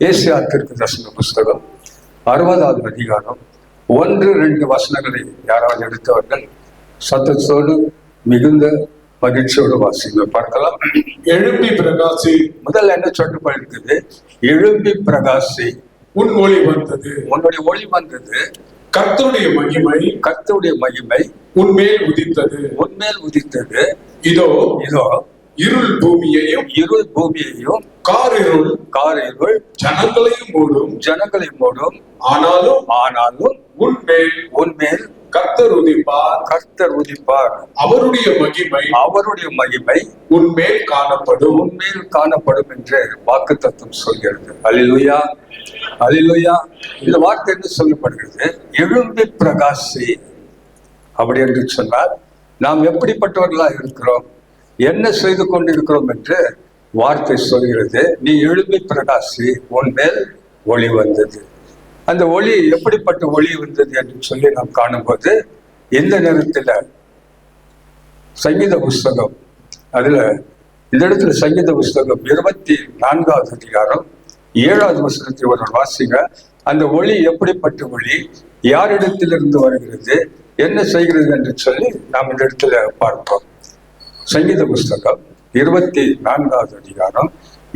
ஏசாயா தீர்க்கதரிசன புஸ்தகம் 60வது அதிகாரம் 1-2 வசனங்களை யாராவது எடுத்தவர்கள் சத்தத்தோடு மிகுந்த மகிழ்ச்சியோடு வாசிங்க பார்க்கலாம். எழும்பி பிரகாசி. முதல்ல என்ன சொல்லப்படுகிறது? எழும்பி பிரகாசி, உன் ஒளி வந்தது. உன்னுடைய ஒளி வந்தது. கர்த்தருடைய மகிமை, கர்த்தருடைய மகிமை உன்மேல் உதித்தது. உன்மேல் உதித்தது. இதோ இதோ இருள் பூமியையும் காரிருள் ஜனங்களையும் மூடும். ஆனாலும் உன்மேல் கர்த்தர் உதிப்பார். அவருடைய மகிமை உன்மேல் காணப்படும் என்று வாக்குத்தத்தம் சொல்கிறது. அல்லேலூயா, அல்லேலூயா. இந்த வார்த்தை என்ன சொல்லப்படுகிறது? எழும்பி பிரகாசி. அப்படி என்று சொன்னால் நாம் எப்படிப்பட்டவர்களா இருக்கிறோம், என்ன செய்து கொண்டிருக்கிறோம் என்று வார்த்தை சொல்கிறது. நீ எழும்பி பிரகாசி, உன்மேல் ஒளி வந்தது. அந்த ஒளி எப்படிப்பட்ட ஒளி வந்தது என்று சொல்லி நாம் காணும்போது, இந்த நேரத்தில் சங்கீத புஸ்தகம், இந்த இடத்துல சங்கீத புஸ்தகம் 24வது அதிகாரம் 7வது வசனத்தை ஒரு வாசிங்க. அந்த ஒளி எப்படிப்பட்ட ஒளி, யாரிடத்திலிருந்து வருகிறது, என்ன செய்கிறது என்று சொல்லி நாம் இந்த இடத்துல பார்ப்போம். சங்கீத புஸ்தகம் 24வது அதிகாரம்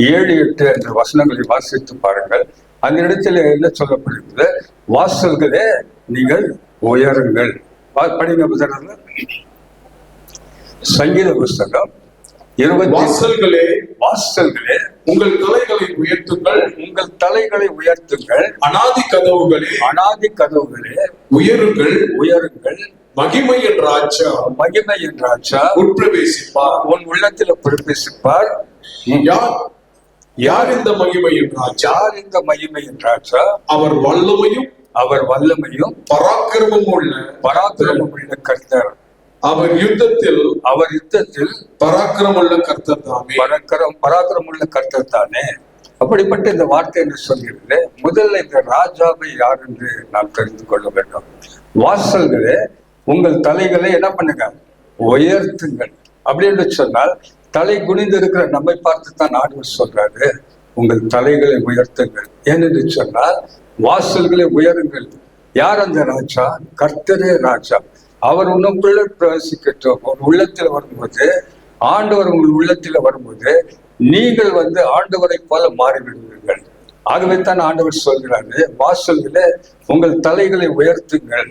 7-8 என்ற வசனங்களை வாசித்து பாருங்கள். அந்த இடத்துல என்ன சொல்லப்படுகிறது? வாசல்களே நீங்கள் உயருங்கள். படிங்க புத்தகத்துல சங்கீத புஸ்தகம் 20. வாசல்களே உங்கள் தலைகளை உயர்த்துங்கள். அனாதி கதவுகளே உயருங்கள். மகிமை என்ற ராஜா உட்பிரவேசிப்பார். உன் உள்ளத்தில் பிரவேசிப்பார். யார் இந்த மகிமை என்ற ராஜா? அவர் வல்லமையும் பராக்கிரமும் உள்ள கர்த்தர். அவர் யுத்தத்தில் பராக்கிரமுள்ள கர்த்தர் தானே. அப்படிப்பட்ட இந்த வார்த்தை என்று சொல்கிறது. முதல்ல இந்த ராஜாவை யார் என்று நாம் தெரிந்து கொள்ள வேண்டும். வாசல்களே உங்கள் தலைகளை என்ன பண்ணுங்க? உயர்த்துங்கள். அப்படி என்று சொன்னால் தலை குனிந்து இருக்கிற நம்மை பார்த்து தான் ஆண்டவர் சொல்றாரு, உங்கள் தலைகளை உயர்த்துங்கள். ஏனென்று சொன்னால் வாசல்களை உயருங்கள். யார் அந்த ராஜா? கர்த்தரே ராஜா. அவர் உனக்குள்ள பிரவேசிக்கட்டும். ஒரு உள்ளத்தில் வரும்போது, ஆண்டவர் உங்கள் உள்ளத்தில் வரும்போது நீங்கள் ஆண்டவரை போல மாறிவிடுவீர்கள். ஆகவே தான் ஆண்டவர் சொல்கிறாரு, வாசல்களே உங்கள் தலைகளை உயர்த்துங்கள்.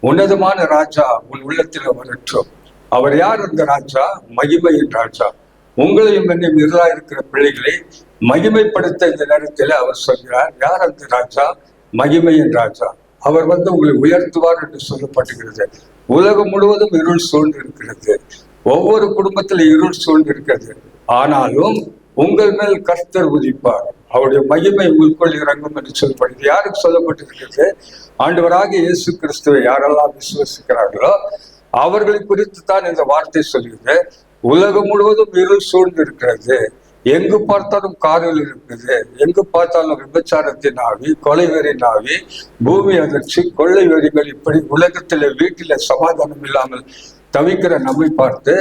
உன்னதமான ராஜா உன் உள்ளத்தில் வரட்டும். அவர் யார் அந்த ராஜா? மகிமையின் ராஜா. உங்களையும் என்னையும் இருளா இருக்கிற பிள்ளைகளை மகிமைப்படுத்த இந்த நேரத்தில் அவர் சொல்கிறார். யார் அந்த ராஜா? மகிமையின் ராஜா. அவர் உங்களை உயர்த்துவார் என்று சொல்லப்படுகிறது. உலகம் முழுவதும் இருள் சூழ்ந்து இருக்கிறது. ஒவ்வொரு குடும்பத்தில் இருள் சூழ்ந்து இருக்கிறது. ஆனாலும் உங்கள் மேல் கர்த்தர் உதிப்பார். அவருடைய மகிமை உங்களுக்குள் இறங்கும் என்று சொல்லப்படுகிறது. யாருக்கு சொல்லப்பட்டிருக்கிறது? ஆண்டவராகிய இயேசு கிறிஸ்துவை யாரெல்லாம் விசுவசிக்கிறார்களோ அவர்களை குறித்து தான் இந்த வார்த்தை சொல்கிறது. உலகம் முழுவதும் இருள் சூழ்ந்து இருக்கிறது. எங்கு பார்த்தாலும் காதல் இருக்குது. எங்கு பார்த்தாலும் விபச்சாரத்தின் ஆவி, கொலை வெறியின் ஆவி, பூமி அதிர்ச்சி, கொள்ளை வெறிகள், இப்படி உலகத்தில வீட்டில சமாதானம் இல்லாமல் தவிக்கிற நம்மை பார்த்து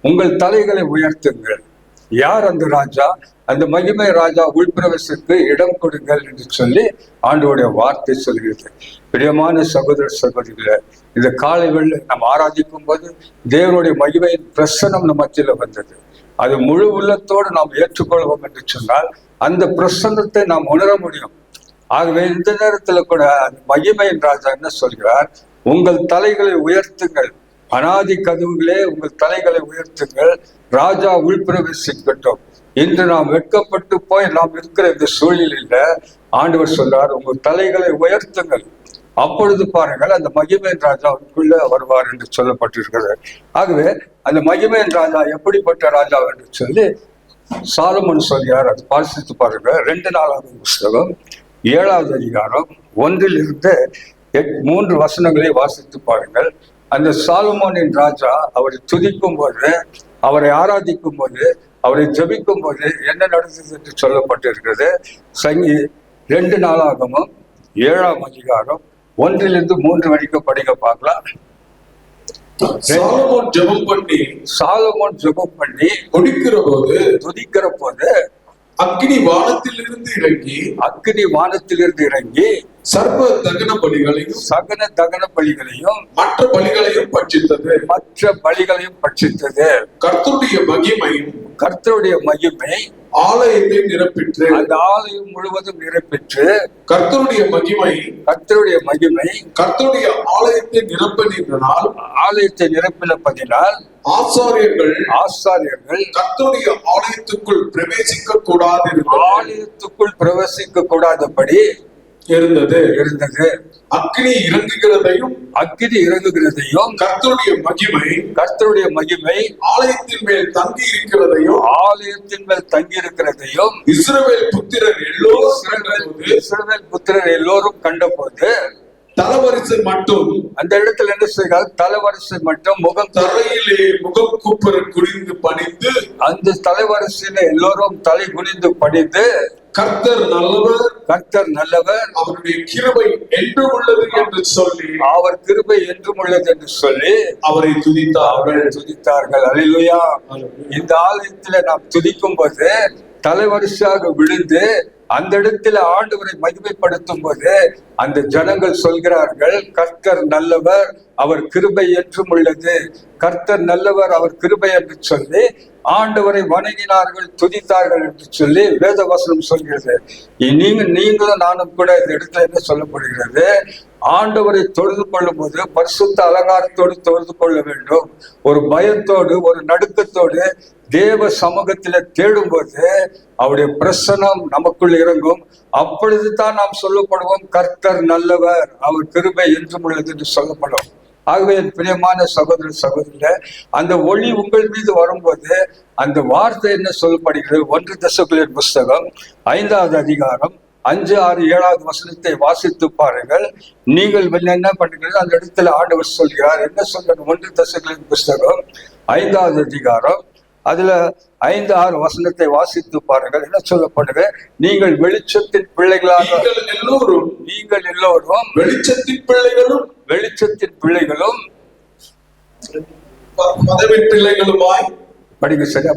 உங்கள் தலைகளை உயர்த்துங்கள். யார் அந்த ராஜா? அந்த மகிமை ராஜா உள்பிரவேசத்துக்கு இடம் கொடுங்கள் என்று சொல்லி ஆண்டவருடைய வார்த்தை சொல்கிறது. பிரியமான சகோதர சகோதரிகளை, இந்த காலை வேளை நாம் ஆராதிக்கும் போது தேவனுடைய மகிமையின் பிரசனம் நம்ம மத்தியில வந்தது. அது முழு உள்ளத்தோடு நாம் ஏற்றுக்கொள்வோம் என்று சொன்னால் அந்த பிரசன்னத்தை நாம் உணர முடியும். ஆகவே இந்த நேரத்துல கூட அந்த மகிமையின் ராஜா என்ன சொல்கிறார்? உங்கள் தலைகளை உயர்த்துங்கள். அனாதி கதவுகளே உங்கள் தலைகளை உயர்த்துங்கள். ராஜா உள்பிரவேசிக்கட்டும். இன்று நாம் வெட்கப்பட்டு போய் நாம் இருக்கிற இந்த சூழ்நிலையில ஆண்டவர் சொல்றார், உங்கள் தலைகளை உயர்த்துங்கள். அப்பொழுது பாருங்கள், அந்த மகிமையின் ராஜா அவருக்குள்ள வருவார் என்று சொல்லப்பட்டிருக்கிறது. ஆகவே அந்த மகிமையின் ராஜா எப்படிப்பட்ட ராஜா என்று சொல்லி சாலமோன் சொல்கிறார். அது வாசித்து பாருங்க. 2 நாளாகம புஸ்தகம் 7வது அதிகாரம் 1-3 வசனங்களை வாசித்து பாருங்கள். அந்த சாலமோனின் ராஜா அவரை துதிக்கும் போது, அவரை ஆராதிக்கும் போது, அவரை ஜெபிக்கும் போது என்ன நடந்தது என்று சொல்லப்பட்டிருக்கிறது. 2 நாளாகமம் 7ஆம் அதிகாரம் 1-3 வரைக்கும் படிக்க பார்க்கலாம். சாலமோன் ஜெபம் பண்ணி துதிக்கிற போது அக்கினி வானத்திலிருந்து இறங்கி சர்வ தகன பலிகளையும் மற்ற பலிகளையும் பட்சித்தது. கர்த்தருடைய மகிமை ஆலயத்தை நிரப்பிற்று. அந்த ஆலயம் முழுவதும் நிரப்பிற்று. கர்த்தருடைய மகிமை கர்த்தருடைய ஆலயத்தை நிரப்பினதினால் ஆசாரியர்கள் கர்த்தருடைய ஆலயத்துக்குள் பிரவேசிக்க கூடாதபடி இருந்தது. அக்கினி இறங்குகிறதையும் கர்த்தருடைய மகிமை ஆலயத்தின் மேல் தங்கி இருக்கிறதையும் இஸ்ரவேல் புத்திரர் எல்லோரும் கண்டபோது தலவரிசை மட்டும் அந்த இடத்துல என்ன செய்கிறார்? தலவரிசை மட்டும் முகம் குப்புற குனிந்து பணிந்து, அந்த தலைவரிசையில எல்லோரும் தலை குனிந்து பணிந்து, கர்த்தர் நல்லவர், அவருடைய கிருபை என்றும் உள்ளது என்று சொல்லி, அவரை துதித்தார்கள். அல்லேலூயா. இந்த ஆலயத்துல நாம் துதிக்கும் போது தலைவரிசையாக விழுந்து அந்த இடத்துல ஆண்டவரை மகிமைப்படுத்தும் போது அந்த ஜனங்கள் சொல்கிறார்கள், கர்த்தர் நல்லவர், அவர் கிருபை என்றும் உள்ளது. கர்த்தர் நல்லவர், அவர் கிருபை என்று சொல்லி ஆண்டவரை வணங்கினார்கள், துதித்தார்கள் என்று சொல்லி வேத வசனம் சொல்கிறது. நீங்களும் நானும் கூட இந்த இடத்துல என்ன சொல்லப்படுகிறது? ஆண்டவரை தொழுது கொள்ளும் போது பரிசுத்த அலங்காரத்தோடு தொழுது கொள்ள வேண்டும். ஒரு பயத்தோடு, ஒரு நடுக்கத்தோடு தேவ சமூகத்தில தேடும் போது அவருடைய பிரசனம் நமக்குள் இறங்கும். அப்பொழுதுதான் நாம் சொல்லப்படுவோம், கர்த்தர் நல்லவர், அவர் கிருபை என்றும் உள்ளது என்று சொல்லப்படும். ஆகவே என் பிரியமான சகோதர சகோதரில, அந்த ஒளி உங்கள் மீது வரும்போது அந்த வார்த்தை என்ன சொல்லப்படுகிறது? 1 தெசலோனிக்கேயர் புஸ்தகம் 5வது அதிகாரம் 5, 6, 7வது வசனத்தை வாசித்து பாருங்கள். நீங்கள் என்ன பண்ணுகிறது? அந்த இடத்துல ஆண்டவர் சொல்கிறார். என்ன சொல்றார்? 1 தெசலோனிக்கேயர் புஸ்தகம் 5வது அதிகாரம் அதுல 5, 6 வசனத்தை வாசித்து பாருங்கள். என்ன சொல்லப்படுது? நீங்கள் வெளிச்சத்தின் பிள்ளைகளாக, நீங்கள் எல்லோரும் வெளிச்சத்தின் பிள்ளைகளும் படிக்க சரியா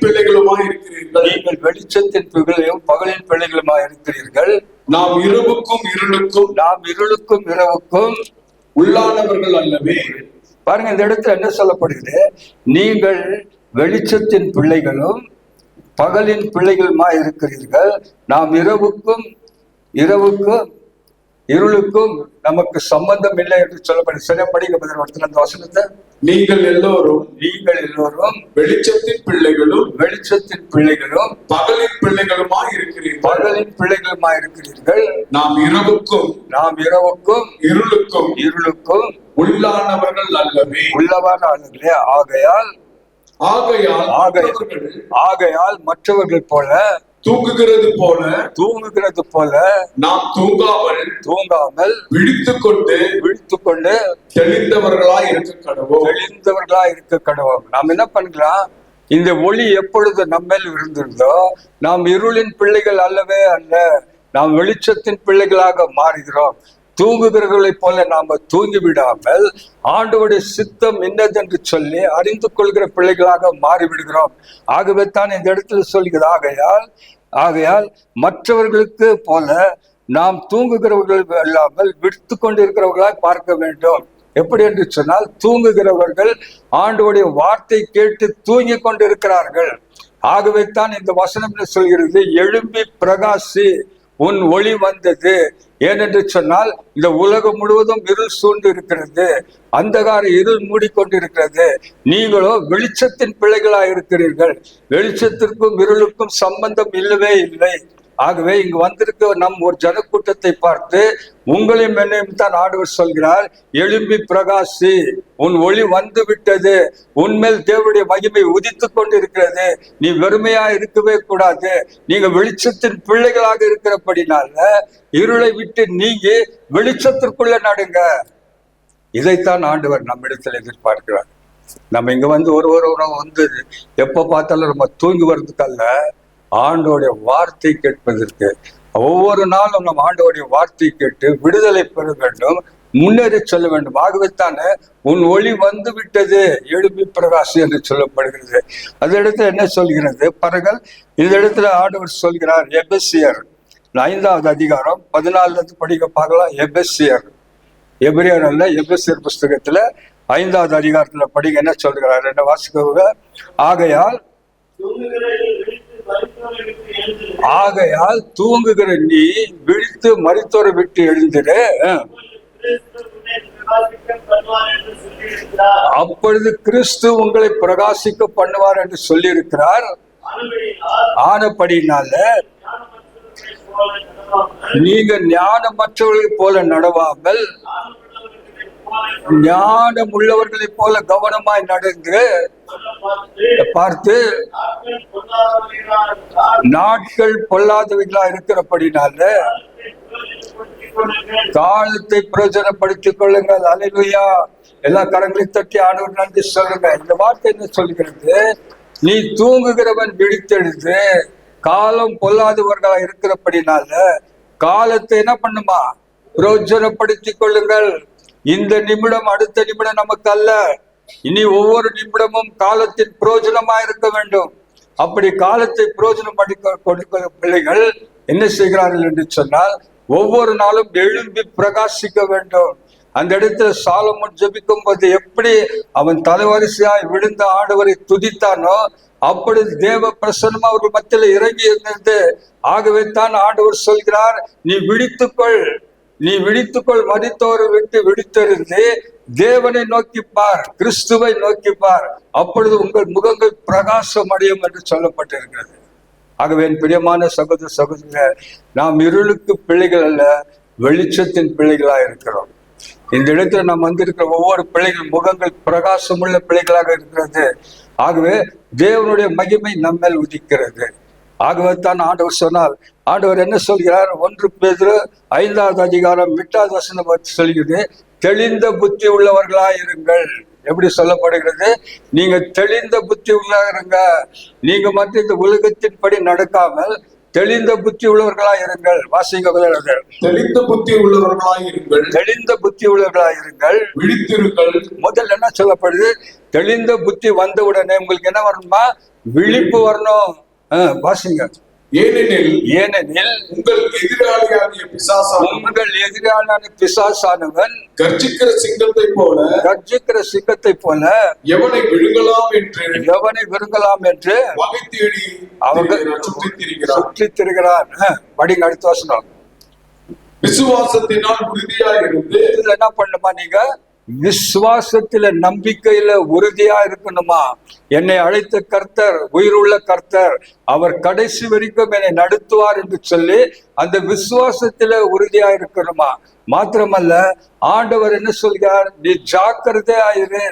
பிள்ளைகளுமாய் இருக்கிறீர்கள். நீங்கள் வெளிச்சத்தின் பிள்ளையும் பகலின் பிள்ளைகளுமாய் இருக்கிறீர்கள். நாம் இருளுக்கும் இரவுக்கும் உள்ளானவர்கள் அல்லவே. பாருங்க, இந்த இடத்துல என்ன சொல்லப்படுகிறது? நீங்கள் வெளிச்சத்தின் பிள்ளைகளும் பகலின் பிள்ளைகளுமாய் இருக்கிறீர்கள். நாம் இருளுக்கும் நமக்கு சம்பந்தம் இல்லை என்று சொல்லப்படும். சரியா படிக்க பதில் அந்த வசனத்தை. நீங்கள் எல்லோரும் வெளிச்சத்தின் பிள்ளைகளும் பகலின் பிள்ளைகளுமாய் இருக்கிறீர்கள். நாம் இரவுக்கும் இருளுக்கும் உள்ளானவர்கள் அல்லவே. ஆகையால் மற்றவர்கள் போல தூங்குகிறது போல நாம் தூங்காமல் விழித்துக்கொண்டு தெளிந்தவர்களாய் இருக்க கடவோம். நாம் என்ன பண்ணலாம்? இந்த ஒளி எப்பொழுது நம்மேல் இருந்திருந்தோ, நாம் இருளின் பிள்ளைகள் அல்லவே அல்ல, நாம் வெளிச்சத்தின் பிள்ளைகளாக மாறுகிறோம். தூங்குகிறவர்களை போல நாம தூங்கி விடாமல் ஆண்டவருடைய சித்தம் என்னதென்று சொல்லி அறிந்து கொள்கிற பிள்ளைகளாக மாறிவிடுகிறோம். ஆகவே தான் இந்த இடத்துல சொல்கிறது, ஆகையால் மற்றவர்களுக்கு போல நாம் தூங்குகிறவர்கள் இல்லாமல் விடுத்து கொண்டிருக்கிறவர்களாய் பார்க்க வேண்டும். எப்படி என்று சொன்னால், தூங்குகிறவர்கள் ஆண்டவருடைய வார்த்தை கேட்டு தூங்கி கொண்டிருக்கிறார்கள். ஆகவே தான் இந்த வசனம் சொல்கிறது, எழும்பி பிரகாசி, உன் ஒளி வந்தது. ஏனென்று சொன்னால், இந்த உலகம் முழுவதும் இருள் சூழ்ந்து இருக்கிறது, அந்தகார இருள் மூடிக்கொண்டிருக்கிறது. நீங்களோ வெளிச்சத்தின் பிள்ளைகளாக இருக்கிறீர்கள். வெளிச்சத்திற்கும் இருளுக்கும் சம்பந்தம் இல்லவே இல்லை. ஆகவே இங்கு வந்திருக்க நம் ஒரு ஜனக்கூட்டத்தை பார்த்து உங்களையும் என்னையும் தான் ஆண்டவர் சொல்கிறார், எழும்பி பிரகாசி, உன் ஒளி வந்து விட்டது, உன்மேல் தேவனுடைய மகிமை உதித்து கொண்டிருக்கிறது. நீ வெறுமையா இருக்கவே கூடாது. நீங்க வெளிச்சத்தின் பிள்ளைகளாக இருக்கிறபடினால இருளை விட்டு நீங்கி வெளிச்சத்திற்குள்ள நடுங்க. இதைத்தான் ஆண்டவர் நம்மிடத்தில் எதிர்பார்க்கிறார். நம்ம இங்க வந்து ஒரு வந்து எப்ப பார்த்தாலும் நம்ம தூங்கி வர்றதுக்கல்ல, ஆண்டோடைய வார்த்தை கேட்பதற்கு. ஒவ்வொரு நாளும் நம்ம ஆண்டோடைய வார்த்தை கேட்டு விடுதலை பெற வேண்டும், முன்னேறி செல்ல வேண்டும். ஆகவே தானே உன் ஒளி வந்து விட்டது, எழுப்பி பிரகாசி என்று சொல்லப்படுகிறது. அந்த இடத்துல என்ன சொல்கிறது பாருங்கள். இந்த இடத்துல ஆண்டவர் சொல்கிறார், எபேசியர் 5வது அதிகாரம் 14 படிக்க பார்க்கலாம். எபேசியர், எபிரேயர் அல்ல, எபேசியர் புஸ்தகத்துல 5வது அதிகாரத்துல படிக்க என்ன சொல்கிறார் என்ன வாசிக்கவங்க. ஆகையால் தூங்குகிற நீ விழித்து மரித்தோரை விட்டு எழுந்திரு, அப்பொழுது கிறிஸ்து உங்களை பிரகாசிக்க பண்ணுவார் என்று சொல்லி இருக்கிறார். ஆனபடினால நீங்க ஞானமற்றவர்களை போல நடவாமல் ஞானம் உள்ளவர்களை போல கவனமாய் நடந்து பார்த்து, நாட்கள் பொல்லாதவைகளா இருக்கிறபடினால காலத்தை பிரயோஜனப்படுத்திக் கொள்ளுங்கள். அல்லேலூயா. எல்லா கரங்களையும் தட்டி ஆண்டவர் நன்றி சொல்லுங்க. இந்த வார்த்தை என்ன சொல்கிறது? நீ தூங்குகிறவன் விழித்தெழுந்து, காலம் பொல்லாதவர்களா இருக்கிறபடினால காலத்தை என்ன பண்ணுமா? பிரயோஜனப்படுத்திக் கொள்ளுங்கள். இந்த நிமிடம் அடுத்த நிமிடம் நமக்கு அல்ல. இனி ஒவ்வொரு நிமிடமும் காலத்தின் பிரயோஜனமா இருக்க வேண்டும். அப்படி காலத்தை பிரயோஜனம் கொடுக்கிற பிள்ளைகள் என்ன செய்கிறார்கள் என்று சொன்னால், ஒவ்வொரு நாளும் எழும்பி பிரகாசிக்க வேண்டும். அந்த இடத்துல சாலமோன் ஜெபிக்கும் போது எப்படி அவன் தலைவரிசையாய் விழுந்த ஆண்டவரை துதித்தானோ, அப்பொழுது தேவ பிரசன்னம் அவர்கள் மத்தியில் இறங்கி இருந்தது. ஆகவே தான் ஆண்டவர் சொல்கிறார், நீ விழித்துக்கொள், மரித்தோரை விட்டு விழித்திருந்து தேவனை நோக்கிப்பார், கிறிஸ்துவை நோக்கிப்பார், அப்பொழுது உங்கள் முகங்கள் பிரகாசம் அடையும் என்று சொல்லப்பட்டிருக்கிறது. ஆகவே என் பிரியமான சகோதர சகோதரர், நாம் இருளுக்கு பிள்ளைகள் அல்ல, வெளிச்சத்தின் பிள்ளைகளா இருக்கிறோம். இந்த இடத்துல நாம் வந்திருக்கிற ஒவ்வொரு பிள்ளைகள் முகங்கள் பிரகாசமுள்ள பிள்ளைகளாக இருக்கிறது. ஆகவே தேவனுடைய மகிமை நம்மேல் உதிக்கிறது. ஆகவே தான் ஆண்டவர் சொன்னார். ஆண்டவர் என்ன சொல்கிறார்? 1 பேதுரு 5வது அதிகாரம் 8வது வசனம் சொல்கிறது, தெளிந்த புத்தி உள்ளவர்களா இருங்கள். எப்படி சொல்லப்படுகிறது? நீங்க தெளிந்த புத்தி உள்ளவர்களா இருங்க. நீங்க மட்டும் இந்த உலகத்தின்படி நடக்காமல் தெளிந்த புத்தி உள்ளவர்களா இருங்கள். வாசிங்க. தெளிந்த புத்தி உள்ளவர்களா இருங்கள், தெளிந்த புத்தி உள்ளவர்களா இருங்கள், விழித்திருங்கள். முதல்ல என்ன சொல்லப்படுது? தெளிந்த புத்தி வந்த உடனே உங்களுக்கு என்ன வரணுமா? விழிப்பு வரணும். வாசிங்க. ஏனெனில் உங்கள் எதிராளியான பிசாசானவன் கர்ஜிக்கிற சிங்கத்தை போல எவனை விழுங்கலாம் என்று அவர்கள் சுற்றித் திரிகிறான். படிங்க அடுத்த வசனம். விசுவாசத்தினால் உறுதியாக இருந்து என்ன பண்ணுமா? நீங்க விசுவாசத்தில நம்பிக்கையில உறுதியா இருக்கணுமா? என்னை அழைத்த கர்த்தர் உயிருள்ள கர்த்தர், அவர் கடைசி வரைக்கும் என்னை நடத்துவார் என்று சொல்லி அந்த விசுவாசத்தில உறுதியா இருக்கணுமா? மாத்திரமல்ல, ஆண்டவர் என்ன சொல்கிறார்? நீ ஜாக்கிரதையாயிரு,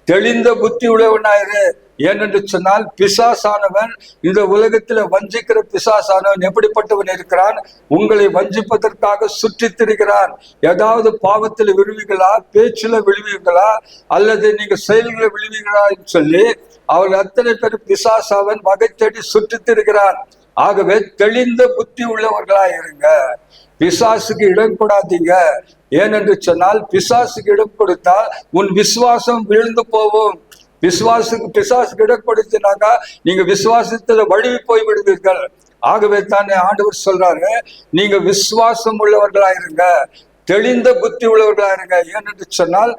தெளிந்த புத்தி உள்ளவனாயிரு. ஏனென்று சொன்னால், பிசாசானவன், இந்த உலகத்துல வஞ்சிக்கிற பிசாசானவன் எப்படிப்பட்டவன் இருக்கிறான்? உங்களை வஞ்சிப்பதற்காக சுற்றி திரிகிறான். ஏதாவது பாவத்தில் விழுவீங்களா, பேச்சுல விழுவீங்களா, அல்லது நீங்க செயல்களை விழுவீங்களா சொல்லி அவர்கள் அத்தனை பேர் பிசாசாவன் வகை தேடி சுற்றி திரிகிறான். ஆகவே தெளிந்த புத்தி உள்ளவர்களா இருங்க. பிசாசுக்கு இடம் கொடாதீங்க. ஏனென்று சொன்னால், பிசாசுக்கு இடம் கொடுத்தால் உன் விசுவாசம் விழுந்து போகும். பிசாசுக்கு இடம் கொடுத்தினாக்கா நீங்க விசுவாசத்துல வழுவி போய் விடுவீர்கள். ஆகவே தானே ஆண்டவர் சொல்றாரு, நீங்க விசுவாசம் உள்ளவர்களா இருங்க, தெளிந்த புத்தி உள்ளவர்களா இருங்க. ஏனென்று சொன்னால்,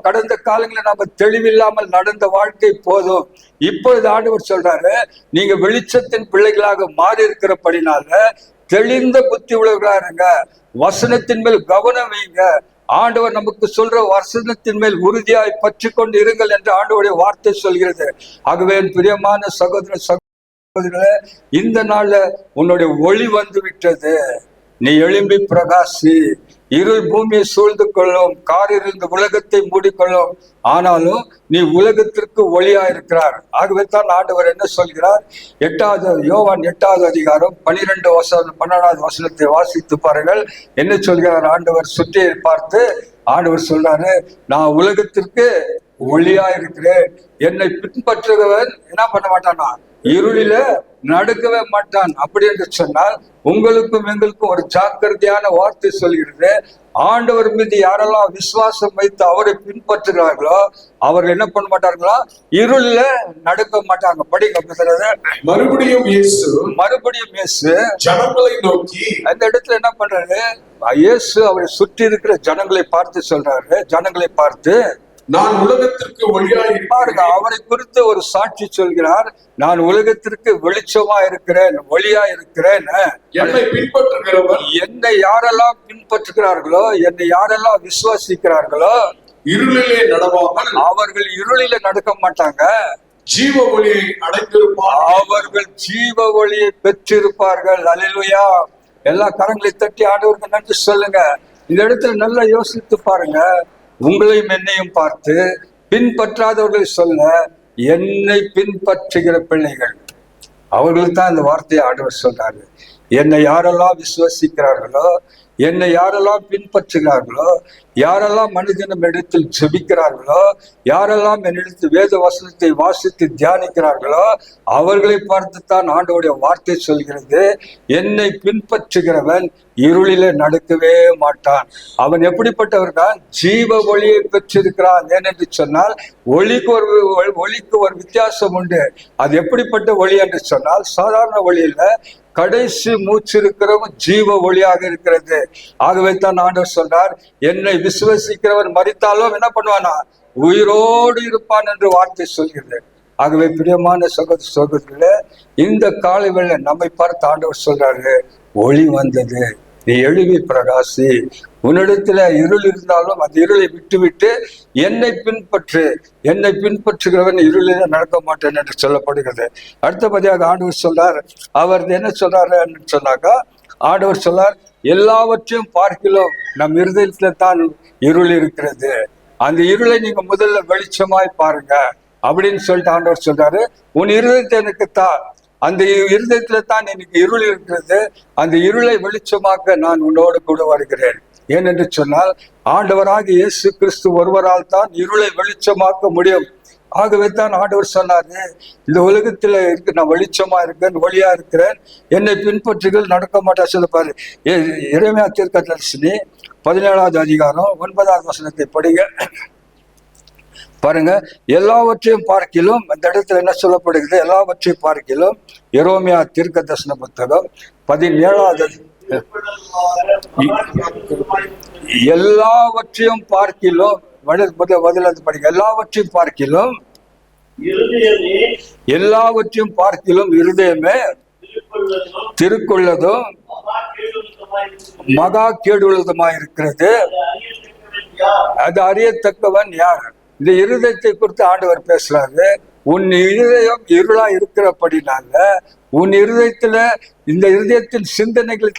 கடந்த காலங்களில் நாம தெளிவில்லாமல் நடந்த வாழ்க்கை போதும். இப்பொழுது ஆண்டவர் சொல்றாரு, நீங்க வெளிச்சத்தின் பிள்ளைகளாக மாறி இருக்கிறபடினால தெளிந்த புத்தி உள்ளவர்களா இருங்க. வசனத்தின் மேல் கவனம் வைங்க. ஆண்டவர் நமக்கு சொல்ற வசனத்தின் மேல் உறுதியாய் பற்றி கொண்டு இருங்கள் என்று ஆண்டவருடைய வார்த்தை சொல்கிறது. ஆகவே பிரியமான சகோதர சகோதரர்களே, இந்த நாள்ல உன்னுடைய ஒளி வந்து விட்டது. நீ எழும்பி பிரகாசி. இருள் பூமியை சூழ்ந்து கொள்ளும், காரில் இந்த உலகத்தை மூடிக்கொள்ளும். ஆனாலும் நீ உலகத்திற்கு ஒளியா இருக்கிறார். ஆகவே தான் ஆண்டவர் என்ன சொல்கிறார்? யோவான் 8வது அதிகாரம் 12வது வசனத்தை வாசித்து பாருங்கள். என்ன சொல்கிறார் ஆண்டவர்? சுற்றி பார்த்து ஆண்டவர் சொல்றாரு, நான் உலகத்திற்கு ஒளியா இருக்கிறேன். என்னை பின்பற்றுகிறவன் என்ன பண்ண மாட்டானா? இருளில நடக்கவே மாட்டான். அப்படி என்று சொன்னால் உங்களுக்கும் எங்களுக்கும் ஒரு ஜாக்கிரதையான வார்த்தை சொல்கிறது. ஆண்டவர் மீது யாரெல்லாம் விசுவாசம் வைத்து அவரை பின்பற்றுகிறார்களோ அவர்கள் என்ன பண்ண மாட்டார்களா, இருளில நடக்க மாட்டாங்க. படிக்க மறுபடியும் இயேசு ஜனங்களை நோக்கி, அந்த இடத்துல என்ன பண்றாரு, இயேசு அவரை சுற்றி இருக்கிற ஜனங்களை பார்த்து சொல்றாரு, ஜனங்களை பார்த்து நான் உலகத்திற்கு ஒளியாய் பாருங்க, அவரை குறித்து ஒரு சாட்சி சொல்கிறார். நான் உலகத்திற்கு வெளிச்சமா இருக்கிறேன், ஒளியா இருக்கிறேன். என்னை பின்பற்றுகிறவர், என்னை யாரெல்லாம் பின்பற்றுகிறார்களோ, என்னை யாரெல்லாம் விசுவாசிக்கிறார்களோ இருளிலே நடவாமல் அவர்கள் இருளில நடக்க மாட்டாங்க, ஜீவ ஒளியை அடைந்திருப்பார்கள். அவர்கள் ஜீவ ஒளியை பெற்றிருப்பார்கள். அல்லேலூயா. எல்லா கரங்களை தட்டி ஆண்டவருக்கு நன்றி சொல்லுங்க. இந்த இடத்துல நல்லா யோசித்து பாருங்க. உங்களையும் என்னையும் பார்த்து பின்பற்றாதவர்களை சொல்ல, என்னை பின்பற்றுகிற பிள்ளைகள் அவர்களுக்கு தான் இந்த வார்த்தையை ஆண்டவர் சொல்றாரு. என்னை யாரெல்லாம் விசுவசிக்கிறார்களோ, என்னை யாரெல்லாம் பின்பற்றுகிறார்களோ, யாரெல்லாம் மனிதனம் இடத்தில் ஜெபிக்கிறார்களோ, யாரெல்லாம் என்னிடத்தில் வேத வசனத்தை வாசித்து தியானிக்கிறார்களோ அவர்களை பார்த்துத்தான் ஆண்டவருடைய வார்த்தை சொல்கிறது. என்னை பின்பற்றுகிறவன் இருளிலே நடக்கவே மாட்டான். அவன் எப்படிப்பட்டவர்தான், ஜீவ ஒளியை பெற்றிருக்கிறான். ஏனென்று சொன்னால் ஒளிக்கு ஒரு வித்தியாசம் உண்டு. அது எப்படிப்பட்ட ஒளி என்று சொன்னால், சாதாரண ஒளியில கடைசி மூச்சு இருக்கிறவன் ஜீவ ஒளியாக இருக்கிறது. ஆகவே தான் ஆண்டவர் சொல்றார், என்னை விசுவசிக்கிறவன் மரித்தாலும் என்ன பண்ணுவானா, உயிரோடு இருப்பான் என்று வார்த்தை சொல்கிறது. ஆகவே பிரியமான சகோதரர்களே, இந்த காலை வேளை நம்மை பார்த்து ஆண்டவர் சொல்றாரு, ஒளி வந்தது, நீ எழுவி பிரகாசி. உன்னிடத்துல இருள் இருந்தாலும் அந்த இருளை விட்டு என்னை பின்பற்று. என்னை பின்பற்றுகிறவன் இருளில நடக்க மாட்டேன் என்று சொல்லப்படுகிறது. அடுத்தபடியாக ஆண்டவர் சொல்றார், அவர் என்ன சொல்றாரு சொன்னாக்கா, ஆண்டவர் சொல்றார், எல்லாவற்றையும் பார்க்கலாம் நம் இருதயத்துல தான் இருள் இருக்கிறது. அந்த இருளை நீங்க முதல்ல வெளிச்சமாய் பாருங்க அப்படின்னு சொல்லிட்டு ஆண்டவர் சொல்றாரு. உன் இருதயத்தை எனக்கு தான், அந்த இருதயத்துல தான் எனக்கு இருள் இருக்கிறது. அந்த இருளை வெளிச்சமாக்க நான் உன்னோடு கூட வருகிறேன். ஏனென்று சொன்னால், ஆண்டவராக இயேசு கிறிஸ்து ஒருவரால் தான் இருளை வெளிச்சமாக்க முடியும். ஆகவே தான் ஆண்டவர் சொன்னாரு, இந்த உலகத்துல இருக்கு, நான் வெளிச்சமா இருக்கேன், ஒளியா இருக்கிறேன், என்னை பின்பற்றுகள் நடக்க மாட்டா சொல்லப்பாரு. எரேமியா தீர்க்கதரிசி 17வது அதிகாரம் 9வது வசனத்தை படிங்க பாருங்க. எல்லாவற்றையும் பார்க்கிலும், அந்த இடத்துல என்ன சொல்லப்படுகிறது, எல்லாவற்றையும் பார்க்கிலும் எரேமியா தீர்க்கதரிசன புத்தகம் 17வது, எல்லாவற்றையும் பார்க்கிலும் முதல்ல படிங்க. எல்லாவற்றையும் பார்க்கிலும், எல்லாவற்றையும் பார்க்கிலும் இருதயமே திருக்குள்ளதும் மகா கேடுள்ளதுமாயிருக்கிறது, அது அறியத்தக்கவன் யார்? இந்த இருதயத்தை குறித்து ஆண்டவர் பேசுறாரு. உன் இருதயம் இருளா இருக்கிறபடினால உன் இருதயத்துல இந்த இருதயத்தின் சிந்தனைகளை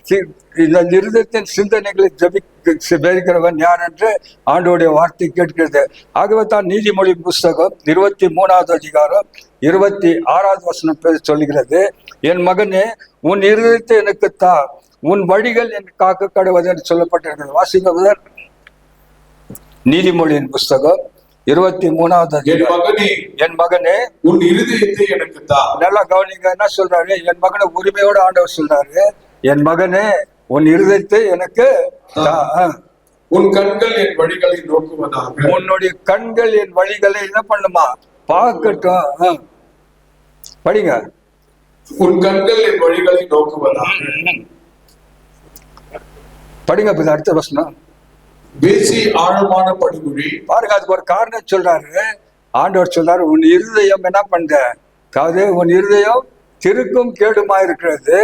ஜபிக்கிறவன் யார் என்று ஆண்டவருடைய வார்த்தை கேட்கிறது. ஆகவே தான் நீதிமொழி புஸ்தகம் 23வது அதிகாரம் 26வது வசனம் சொல்லுகிறது, என் மகனே உன் இருதயத்தை எனக்கு தா, உன் வழிகள் என் காக்க கடவுது என்று சொல்லப்பட்டிருக்கிறது. வாசிங்க நீதிமொழியின் புஸ்தகம் 23வது, என் மகனே உன் இருதயத்தை எனக்கு தா. நல்லா கவனிங்க, என்ன சொல்றாரு, என் மகனை உரிமையோட ஆண்டவர் சொல்றாரு, என் மகனே உன் இருதயத்தை எனக்கு தா. உன் கண்கள் என் வழிகளை நோக்குவதாக. உன்னுடைய கண்கள் என் வழிகளை என்ன பண்ணுமா, பார்க்கட்டும். படிங்க. உன் கண்கள் என் வழிகளை நோக்குவதாக. படிங்க அடுத்த வசனம். பேசி ஆழமான படுகுழி. பாருங்க, அதுக்கு ஒரு காரணம் சொல்றாரு. ஆண்டவர் சொல்றாரு, உன் இருதயம் என்ன பண்ற, அதாவது உன் இருதயம் திருக்கும் கேடுமா இருக்கிறது.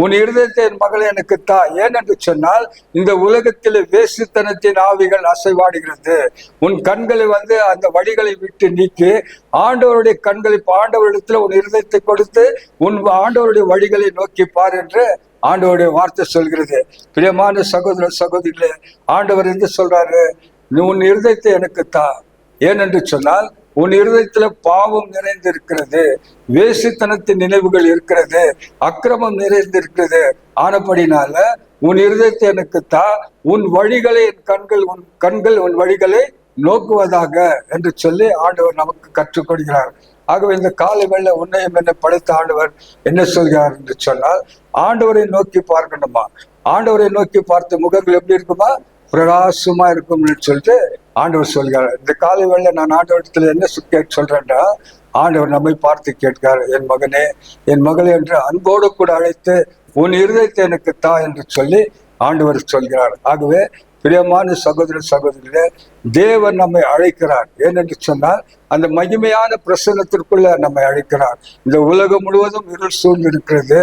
உன் இருதயத்தை என் மகளை எனக்கு தா. ஏனென்று சொன்னால், இந்த உலகத்தில் வேசித்தனத்தின் ஆவிகள் அசைவாடுகிறது. உன் கண்களை அந்த வழிகளை விட்டு நீக்கி ஆண்டவருடைய கண்களை ஆண்டவரிடத்துல உன் இருதயத்தை கொடுத்து உன் ஆண்டவருடைய வழிகளை நோக்கி பார் என்று ஆண்டவருடைய வார்த்தை சொல்கிறது. பிரியமான சகோதர சகோதரிகளே, ஆண்டவர் என்று சொல்றாரு, உன் இருதயத்தை எனக்கு தா. ஏனென்று சொன்னால், உன் இருதயத்துல பாவம் நிறைந்திருக்கிறது, வேசித்தனத்தின் நினைவுகள் இருக்கிறது, அக்கிரமம் நிறைந்திருக்கிறது. ஆனபடினால உன் இருதயத்தை எனக்கு தா, உன் வழிகளை என் கண்கள் உன் வழிகளை நோக்குவதாக என்று சொல்லி ஆண்டவர் நமக்கு கற்றுக் கொடுக்கிறார். ஆகவே இந்த காலை வேளை உன்னையும் என்னை படைத்த ஆண்டவர் என்ன சொல்கிறார் என்று சொன்னால், ஆண்டவரை நோக்கி பார்க்கணுமா, ஆண்டவரை நோக்கி பார்த்த முகங்கள் எப்படி இருக்குமா, பிரகாசமா இருக்கும்னு சொல்லிட்டு ஆண்டவர் சொல்கிறார். இந்த காலை வேளை நான் ஆண்டவரத்துல என்ன சொல்றேன்டா, ஆண்டவர் நம்மை பார்த்து கேட்கிறார், என் மகனே என் மகளே என்று அன்போடு கூட அழைத்து உன் இருதயத்தை எனக்கு தா என்று சொல்லி ஆண்டவர் சொல்கிறார். ஆகவே பிரியமான சகோதர சகோதரிகளே, தேவன் நம்மை அழைக்கிறார். ஏனென்று சொன்னால் அந்த மகிமையான பிரசன்னத்திற்குள்ள நம்மை அழைக்கிறார். இந்த உலகம் முழுவதும் இருள் சூழ்ந்து இருக்கிறது,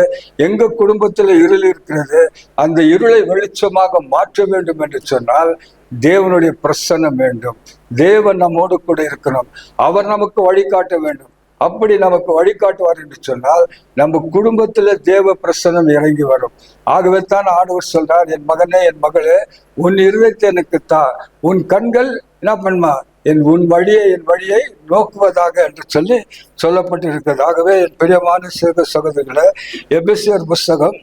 எங்க குடும்பத்துல இருள் இருக்கிறது. அந்த இருளை வெளிச்சமாக மாற்ற வேண்டும் என்று சொன்னால் தேவனுடைய பிரசன்னம் வேண்டும். தேவன் நம்மோடு கூட இருக்கணும். அவர் நமக்கு வழிகாட்ட வேண்டும். அப்படி நமக்கு வழிகாட்டுவார் என்று சொன்னால் நம்ம குடும்பத்துல தேவ பிரசன்னம் இறங்கி வரும். ஆகவே தான் ஆண்டவர் சொல்றார், என் மகனே என் மகளே உன் இருதயத்தை எனக்கு தா, உன் கண்கள் என்ன பண்ணுமா, உன் வழியை நோக்குவதாக என்று சொல்லி சொல்லப்பட்டு இருக்கிறது. ஆகவே என் பிரியமான சகோதரர்களே, எபேசியர் புஸ்தகம்,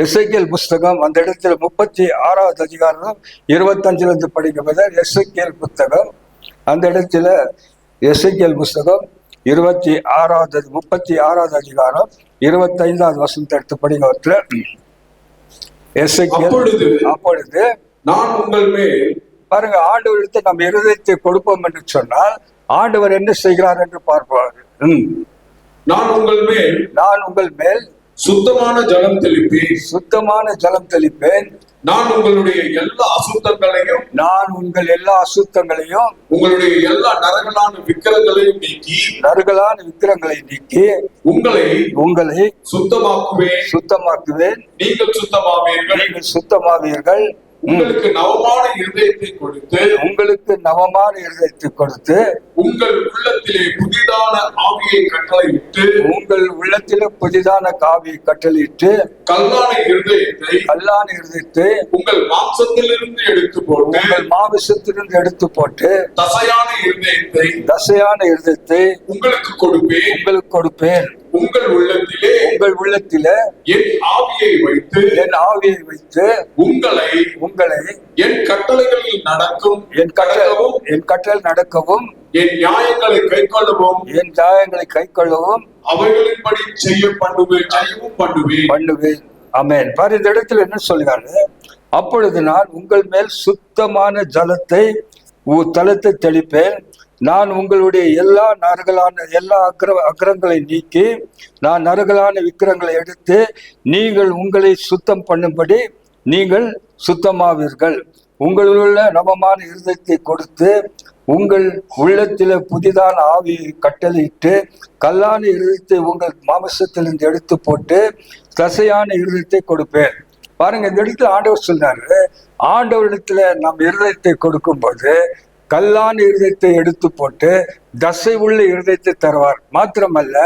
எசேக்கியேல் புஸ்தகம் அந்த இடத்துல 36வது அதிகாரம் 25 படிக்கும்போது, எசேக்கியேல் புத்தகம் அந்த இடத்துல எசேக்கியேல் புஸ்தகம் 36வது அதிகாரம் 25வது வசனத்தை எடுத்து படிக்கிறதுல, அப்பொழுது நான் உங்கள் மேல், பாருங்க, ஆண்டவரிடத்தை நம்ம இருதயத்தை கொடுப்போம் என்று சொன்னால் ஆண்டவர் என்ன செய்கிறார் என்று பார்ப்பார். நான் உங்கள் மேல் சுத்தமான ஜலம் தெளிப்பேன், நான் உங்களுடைய எல்லா அசுத்தங்களையும் உங்களுடைய எல்லா நரகலான விக்கிரங்களையும் நீக்கி உங்களை சுத்தமாக்குவேன், நீங்கள் சுத்தமாவீர்கள். உங்களுக்கு நவமான இருதயத்தை கொடுத்து உங்கள் உள்ளத்திலே புதிதான ஆவியை கட்டளையிட்டு கல்லான இருதயத்தை உங்கள் மாம்சத்திலிருந்து எடுத்து போட்டு தசையான இருதயத்தை உங்களுக்கு கொடுப்பேன். உங்கள் உள்ளத்திலே என் ஆவியை வைத்து உங்களை என் கட்டளைகளில் நடக்கவும் என் நியாயங்களை கைக்கொள்ளவும் அவைகளின்படி செய்யவும் பண்ணுவேன். ஆமென். பாரு, இந்த இடத்துல என்ன சொல்றாரு, அப்பொழுது நான் உங்கள் மேல் சுத்தமான ஜலத்தை தலத்தை தெளிப்பேன், நான் உங்களுடைய எல்லா அக்கிரங்களை நீக்கி நான் நரகலான விக்கிரங்களை எடுத்து நீங்கள் உங்களை சுத்தம் பண்ணும்படி நீங்கள் சுத்தமாவீர்கள். உங்களுள்ள நவமான இருதயத்தை கொடுத்து உங்கள் உள்ளத்தில புதிதான ஆவியை கட்டளையிட்டு கல்லான இருதயத்தை உங்கள் மாமிசத்திலிருந்து எடுத்து போட்டு தசையான இருதயத்தை கொடுப்பேன். பாருங்க, இந்த இடத்துல ஆண்டவர் சொல்றாரு, ஆண்டவரிடத்துல நம் இருதயத்தை கொடுக்கும் போது கல்லான இருதயத்தை எடுத்து போட்டு தசை உள்ள இருதயத்தை தருவார். மாத்திரமல்ல,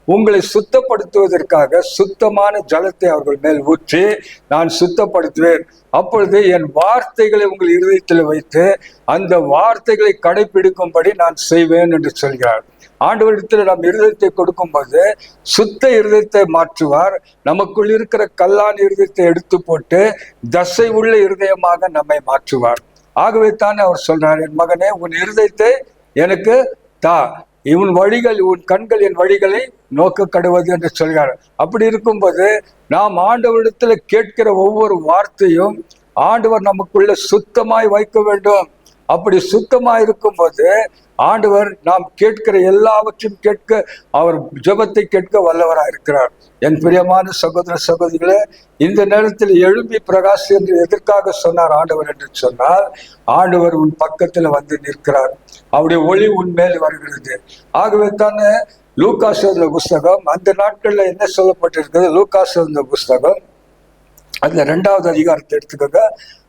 உங்களை சுத்தப்படுத்துவதற்காக சுத்தமான ஜலத்தை அவர்கள் மேல் ஊற்றி நான் சுத்தப்படுத்துவேன். அப்பொழுது என் வார்த்தைகளை உங்கள் இருதயத்தில் வைத்து அந்த வார்த்தைகளை கடைபிடிக்கும்படி நான் செய்வேன் என்று சொல்கிறார். ஆண்டவரிடத்தில் நாம் இருதயத்தை கொடுக்கும்போது சுத்த இருதயத்தை மாற்றுவார். நமக்குள் இருக்கிற கல்லான இருதயத்தை எடுத்து போட்டு தசை உள்ள இருதயமாக நம்மை மாற்றுவார். ஆகவே தானே அவர் சொல்றார், என் மகனே உன் இருதயத்தை எனக்கு தா, உன் கண்கள் என் வழிகளை நோக்க கடுவது என்று சொல்கிறார். அப்படி இருக்கும்போது நாம் ஆண்டவரிடத்துல கேட்கிற ஒவ்வொரு வார்த்தையும் ஆண்டவர் நமக்குள்ள சுத்தமாய் வைக்க வேண்டும். அப்படி சுத்தமாய் இருக்கும்போது ஆண்டவர் நாம் கேட்கிற எல்லாவற்றையும் கேட்க, அவர் ஜெபத்தை கேட்க வல்லவராக இருக்கிறார். என் பிரியமான சகோதர சகோதரிகளே, இந்த நேரத்தில் எழும்பி பிரகாஷ் என்று எதற்காக சொன்னார் ஆண்டவர் என்று சொன்னால், ஆண்டவர் உன் பக்கத்துல வந்து நிற்கிறார், அவருடைய ஒளி உன் மேல் வருகிறது. ஆகவே தானே லூக்காஸ் புஸ்தகம் அந்த நாட்கள்ல என்ன சொல்லப்பட்டிருக்கிறது, லூக்காஸ் புஸ்தகம் அதுல 2வது அதிகாரத்தை எடுத்துக்கோங்க.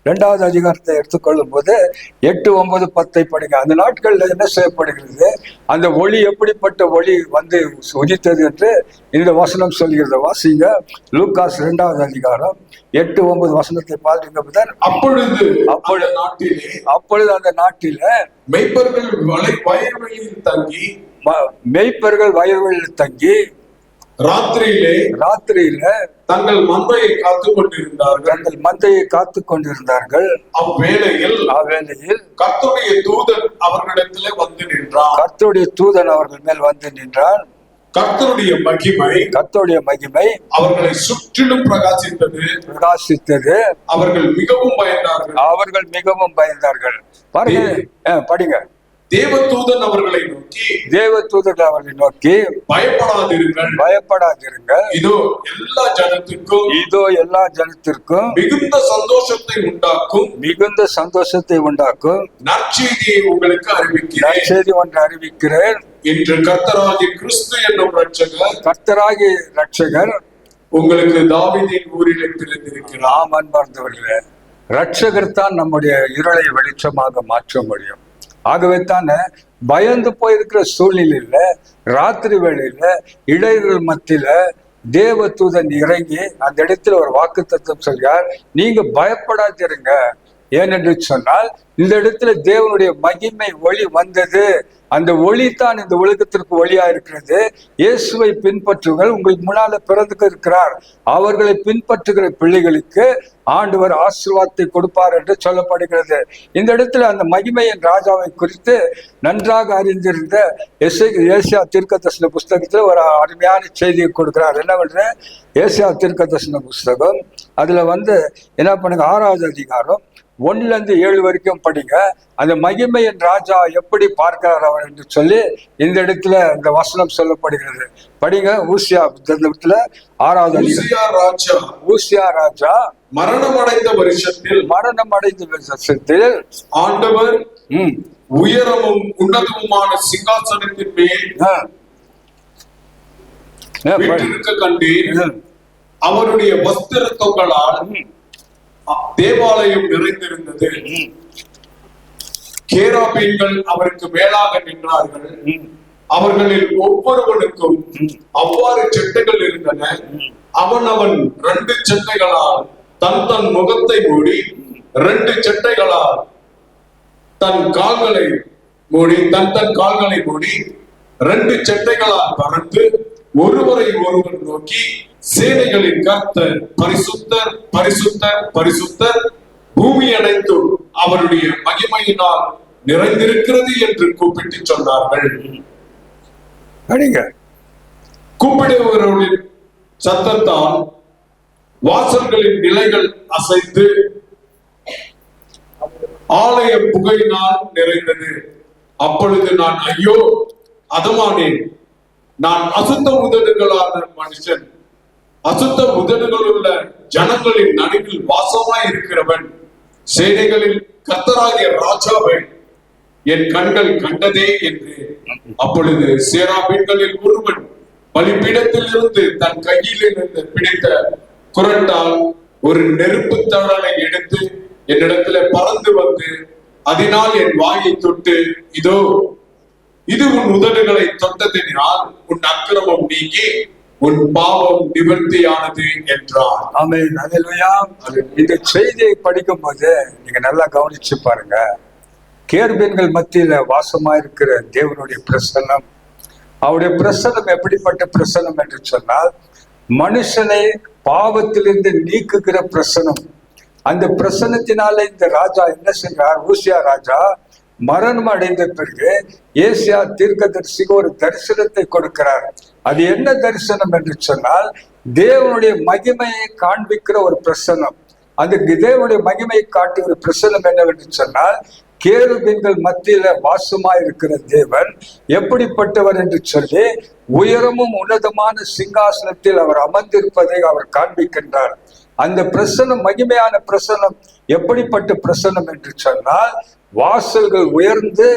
2வது அதிகாரத்தை எடுத்துக்கொள்ளும் போது 8, 9, 10 படிங்க. அந்த நாட்கள்ல என்ன செய்யப்படுகிறது, அந்த ஒளி எப்படிப்பட்ட ஒளி வந்து உதித்தது என்று இந்த வசனம் சொல்கிறது. வாசிங்க, லூக்காஸ் 2வது அதிகாரம் 8, 9 வசனத்தை பார்த்தீங்க. அப்பொழுது அந்த நாட்டில மெய்ப்பர்கள் வயல்வெளியில் தங்கி ராத்திரியில தங்கள் மந்தையை காத்து கொண்டிருந்தார்கள். அவ்வேளையில் கர்த்தருடைய தூதன் அவர்களிடத்திலே வந்து நின்றான். அவர்கள் மேல் வந்து நின்றான். கர்த்தருடைய மகிமை அவர்களை சுற்றிலும் பிரகாசித்தது. அவர்கள் மிகவும் பயந்தார்கள். பாருங்க, படிங்க. தேவதூதன் அவர்களை நோக்கி பயப்படாதிருங்கள். இதோ எல்லா ஜனத்திற்கும் மிகுந்த சந்தோஷத்தை உண்டாக்கும் நற்செய்தியை உங்களுக்கு அறிவிக்கிறேன் என்று கர்த்தராகிய கிறிஸ்து என்னும் ரட்சகர் உங்களுக்கு தாவீதின் ஊரிலே பிறந்திருக்கிறார். அன்பார்ந்தவர்களே, ரட்சகர் தான் நம்முடைய இருளை வெளிச்சமாக மாற்ற முடியும். ஆகவே தானே பயந்து போயிருக்கிற சூழ்நிலையில ராத்திரி வேளையில இடையர்கள் மத்தியில தேவதூதன் இறங்கி அந்த இடத்துல ஒரு வாக்குத்தத்தம் சொல்கிறார், நீங்க பயப்படாதிருங்க. ஏனென்று சொன்னால் இந்த இடத்துல தேவனுடைய மகிமை ஒளி வந்தது. அந்த ஒளி தான் இந்த உலகத்திற்கு ஒளியா இருக்கிறது. இயேசுவை பின்பற்றுங்கள், உங்களுக்கு முன்னால பிறந்து இருக்கிறார். அவர்களை பின்பற்றுகிற பிள்ளைகளுக்கு ஆண்டவர் ஆசீர்வாதத்தை கொடுப்பார் என்று சொல்லப்படுகிறது. இந்த இடத்துல அந்த மகிமையின் ராஜாவை குறித்து நன்றாக அறிந்திருந்த ஏசியா தீர்க்கதரிசன புஸ்தகத்துல ஒரு அருமையான செய்தியை கொடுக்கிறார். என்னவென்ற ஏசியா தீர்க்கதரிசன புஸ்தகம், அதுல என்ன பண்ணுங்க, 6வது அதிகாரம் 1-7 வரைக்கும் படிங்க. அந்த மகிமையின் ராஜா எப்படி பார்க்கிறார் அவர் என்று சொல்லி இந்த இடத்துல இந்த வசனம் சொல்லப்படுகிறது. படிங்க. ஊசியா புத்தகத்துல 6வது அதிகாரம். ஊசியா ராஜா மரணமடைந்த வருஷத்தில் ஆண்டவர் உயரமும் உன்னதமுமான சிங்காசனத்தின் மேல் வீற்றிருக்க கண்டேன். அவருடைய வஸ்திர தொங்கலால் தேவாலயம் நிறைந்திருந்தது. கேராபீன்கள் அவருக்கு மேலாக நின்றார்கள். அவர்களில் ஒவ்வொருவனுக்கும் அவ்வாறு செட்டைகள் இருந்தன. அவன் 2 செட்டைகளால் தன் முகத்தை மூடி, 2 செட்டைகளால் தன் கால்களை மூடி, தன் கால்களை மூடி, 2 செட்டைகளால் பறந்து ஒருவரை ஒருவர் நோக்கி, சேனைகளின் கர்த்தர் பரிசுத்தர் பரிசுத்தர் பரிசுத்தர், பூமி அனைத்தும் அவருடைய மகிமையினால் நிறைந்திருக்கிறது என்று கூப்பிட்டு சொன்னார்கள். கூப்பிடுபவர்களின் சத்தத்தால் வாசல்களின் நிலைகள் அசைந்து ஆலய புகையினால் நிறைந்தது. அப்பொழுது நான் ஐயோ அதமானேன், நான் அசுத்த உதடுகளான மனுஷன், அசுத்த உதடுகளுள்ள ஜனங்களின் நடுவில் வாசமாய் இருக்கிறவன், சேனைகளில் கர்த்தராகிய ராஜாவை என் கண்கள் கண்டதே என்று. அப்பொழுது சேராபீன்களில் ஒருவன் பலிபீடத்தில் இருந்து தன் கையில் இருந்து பிடித்த குரட்டால் ஒரு நெருப்பு தழலை எடுத்து என்னிடத்துல பறந்து வந்து அதனால் என் வாயை தொட்டு, இதோ இது உன் உதடுகளை தொட்டதினால் உன் அக்கிரமம் நீங்கி உன் பாவம் நிவர்த்தியானது என்றார். ஆமென். அல்லேலூயா. இந்த செய்தியை படிக்கும் போது நீங்க நல்லா கவனிச்சு பாருங்க. கேருபீன்கள் மத்தியில வாசமா இருக்கிற தேவனுடைய பிரசன்னம், அவருடைய பிரசன்னம் எப்படிப்பட்ட பிரசன்னம் என்று சொன்னால், மனுஷனை பாவத்திலிருந்து நீக்குகிற பிரசன்னம். அந்த பிரசன்னத்தினால இந்த ராஜா என்ன செஞ்சார், ஊசியா ராஜா மரணம் அடைந்த பிறகு ஏசியா தீர்க்கதரிசிக்கு ஒரு தரிசனத்தை கொடுக்கிறார். அது என்ன தரிசனம் என்று சொன்னால், தேவனுடைய மகிமையை காண்பிக்கிற ஒரு பிரசன்னம். அந்த தேவனுடைய மகிமையை காட்டுகிற பிரசன்னம் என்னவென்று சொன்னால், கேருபீன்கள் மத்தியில வாசமா இருக்கிற தேவன் எப்படிப்பட்டவர் என்று சொல்லி உயரமும் உன்னதமான சிங்காசனத்தில் அவர் அமர்ந்திருப்பதை அவர் காண்பிக்கின்றார். அந்த பிரசன்னம் மகிமையான பிரசன்னம் எப்படிப்பட்ட பிரசன்னம் என்று சொன்னால், வாசல்கள் உயர்ந்து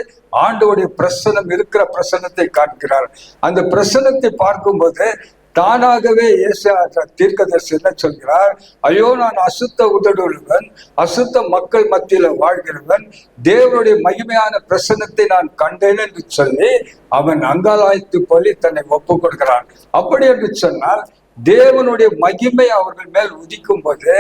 ஆண்டவருடைய பிரசன்னம் இருக்கிற பிரசன்னத்தை காண்கிறார். அந்த பிரசன்னத்தை பார்க்கும்போது தானாகவே ஏசியா தீர்க்கதரிசி என்ன சொல்கிறார், ஐயோ நான் அசுத்த உதடுள்ளவன், அசுத்த மக்கள் மத்தியில வாழ்கிறவன், தேவனுடைய மகிமையான பிரசன்னத்தை நான் கண்டேன் என்று சொல்லி அவன் அங்காலாய்த்து போலி தன்னை ஒப்பு கொடுக்கிறான். அப்படி என்று சொன்னால் தேவனுடைய மகிமை அவர்கள் மேல் உதிக்கும் போது